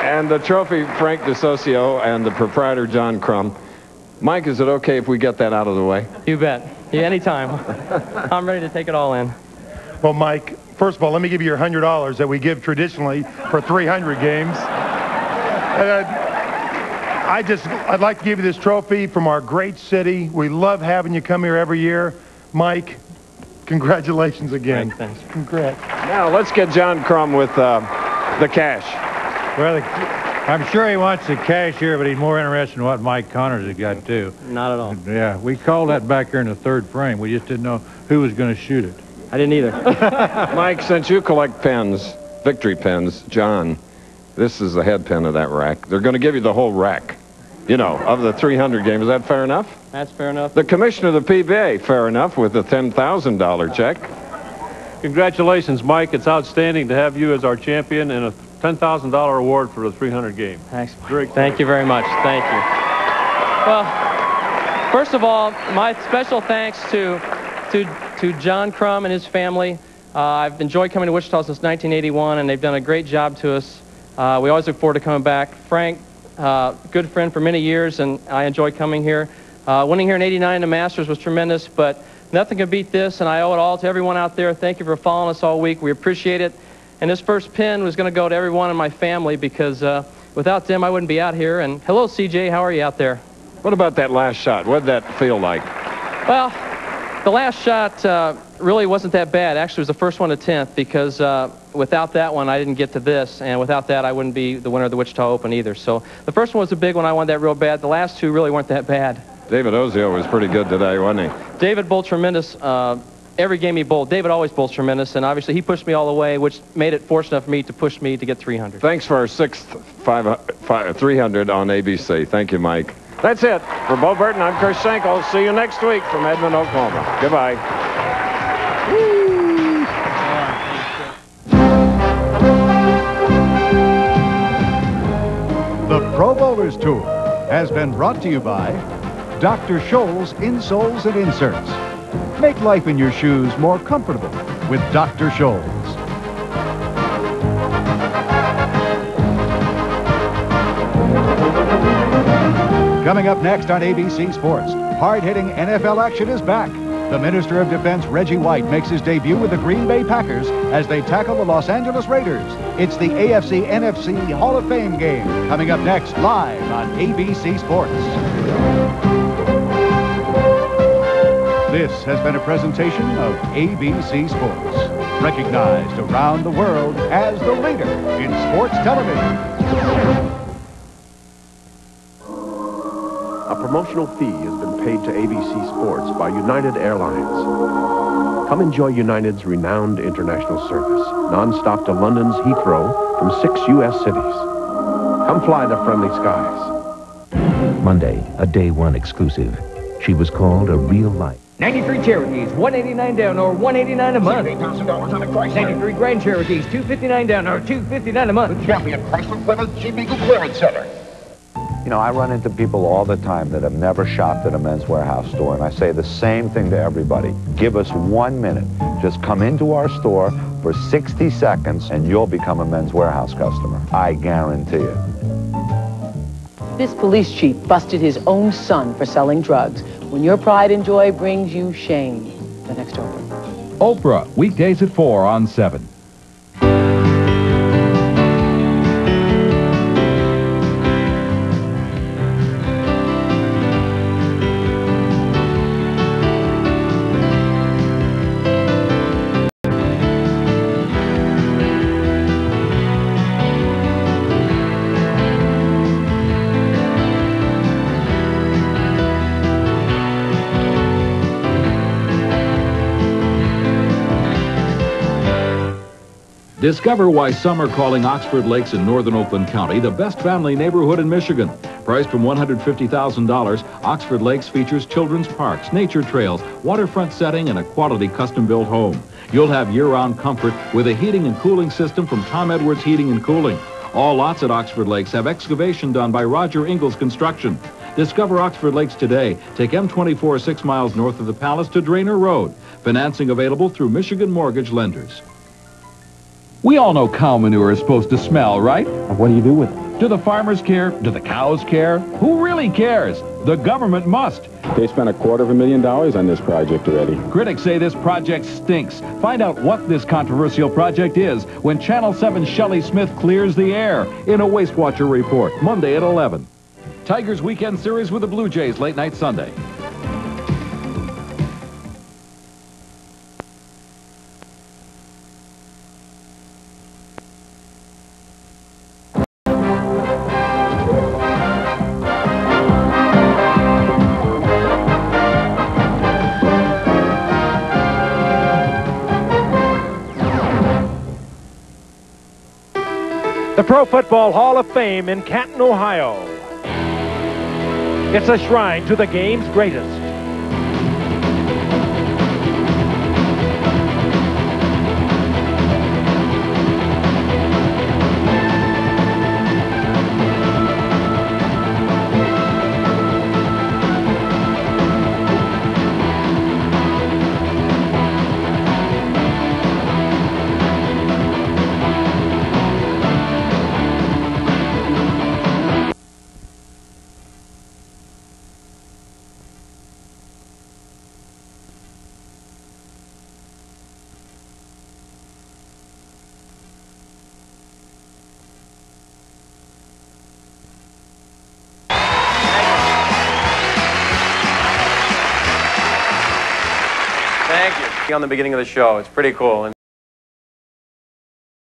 and the trophy, Frank Ozio, and the proprietor, John Crum. Mike, is it okay if we get that out of the way? You bet. Yeah, anytime. I'm ready to take it all in. Well, Mike, first of all, let me give you your $100 that we give traditionally for 300 games. I'd like to give you this trophy from our great city. We love having you come here every year. Mike, congratulations again. Thanks. Congrats. Now, let's get John Crum with the cash. Well, I'm sure he wants the cash here, but he's more interested in what Mike Connors has got, too. Not at all. Yeah, we called that back here in the third frame. We just didn't know who was going to shoot it. I didn't either. Mike, since you collect pens, victory pens, John, this is the head pin of that rack. They're going to give you the whole rack, you know, of the 300 game. Is that fair enough? That's fair enough. The commissioner of the PBA, fair enough, with the $10,000 check. Congratulations, Mike. It's outstanding to have you as our champion and a $10,000 award for the 300 game. Thanks, Mike. Thank you very much. Thank you. Well, first of all, my special thanks to John Crum and his family. I've enjoyed coming to Wichita since 1981, and they've done a great job to us. We always look forward to coming back. Frank, good friend for many years, and I enjoy coming here. Winning here in '89 the Masters was tremendous, but nothing can beat this, and I owe it all to everyone out there. Thank you for following us all week. We appreciate it. And this first pin was going to go to everyone in my family because without them, I wouldn't be out here. And hello, CJ. How are you out there? What about that last shot? What did that feel like? Well, the last shot really wasn't that bad. Actually, it was the first one to 10th because without that one, I didn't get to this. And without that, I wouldn't be the winner of the Wichita Open either. So the first one was a big one. I won that real bad. The last two really weren't that bad. David Ozio was pretty good today, wasn't he? David bowled tremendous. Every game he bowled, David always bowls tremendous, and obviously he pushed me all the way, which made it fortunate enough for me to push me to get 300. Thanks for our sixth 300 on ABC. Thank you, Mike. That's it. For Bo Burton, I'm Chris Schenkel. See you next week from Edmond, Oklahoma. Goodbye. The Pro Bowlers Tour has been brought to you by Dr. Scholl's Insoles and Inserts. Make life in your shoes more comfortable with Dr. Scholl's. Coming up next on ABC Sports, hard-hitting NFL action is back. The Minister of Defense, Reggie White, makes his debut with the Green Bay Packers as they tackle the Los Angeles Raiders. It's the AFC-NFC Hall of Fame game. Coming up next, live on ABC Sports. This has been a presentation of ABC Sports, recognized around the world as the leader in sports television. A promotional fee has been paid to ABC Sports by United Airlines. Come enjoy United's renowned international service, non-stop to London's Heathrow from 6 U.S. cities. Come fly the friendly skies. Monday, a Day One exclusive. She was called a real life. 93 Cherokees, $189 down or $189 a month. $8,000 on a Chrysler. 93 Grand Cherokees, $259 down or $259 a month. The champion Chrysler Plymouth Jeep Eagle Clearance Center. You know, I run into people all the time that have never shopped at a Men's Warehouse store, and I say the same thing to everybody. Give us 1 minute. Just come into our store for 60 seconds, and you'll become a Men's Warehouse customer. I guarantee it. This police chief busted his own son for selling drugs. When your pride and joy brings you shame. The next Oprah. Oprah, weekdays at 4 on 7. Discover why some are calling Oxford Lakes in northern Oakland County the best family neighborhood in Michigan. Priced from $150,000, Oxford Lakes features children's parks, nature trails, waterfront setting, and a quality custom-built home. You'll have year-round comfort with a heating and cooling system from Tom Edwards Heating and Cooling. All lots at Oxford Lakes have excavation done by Roger Ingalls Construction. Discover Oxford Lakes today. Take M24 6 miles north of the Palace to Drainer Road. Financing available through Michigan Mortgage Lenders. We all know cow manure is supposed to smell, right? What do you do with it? Do the farmers care? Do the cows care? Who really cares? The government must. They spent $250,000 on this project already. Critics say this project stinks. Find out what this controversial project is when Channel 7's Shelley Smith clears the air in a Waste Watcher report, Monday at 11. Tigers Weekend Series with the Blue Jays, late night Sunday. The Pro Football Hall of Fame in Canton, Ohio. It's a shrine to the game's greatest. Thank you. On the beginning of the show, it's pretty cool.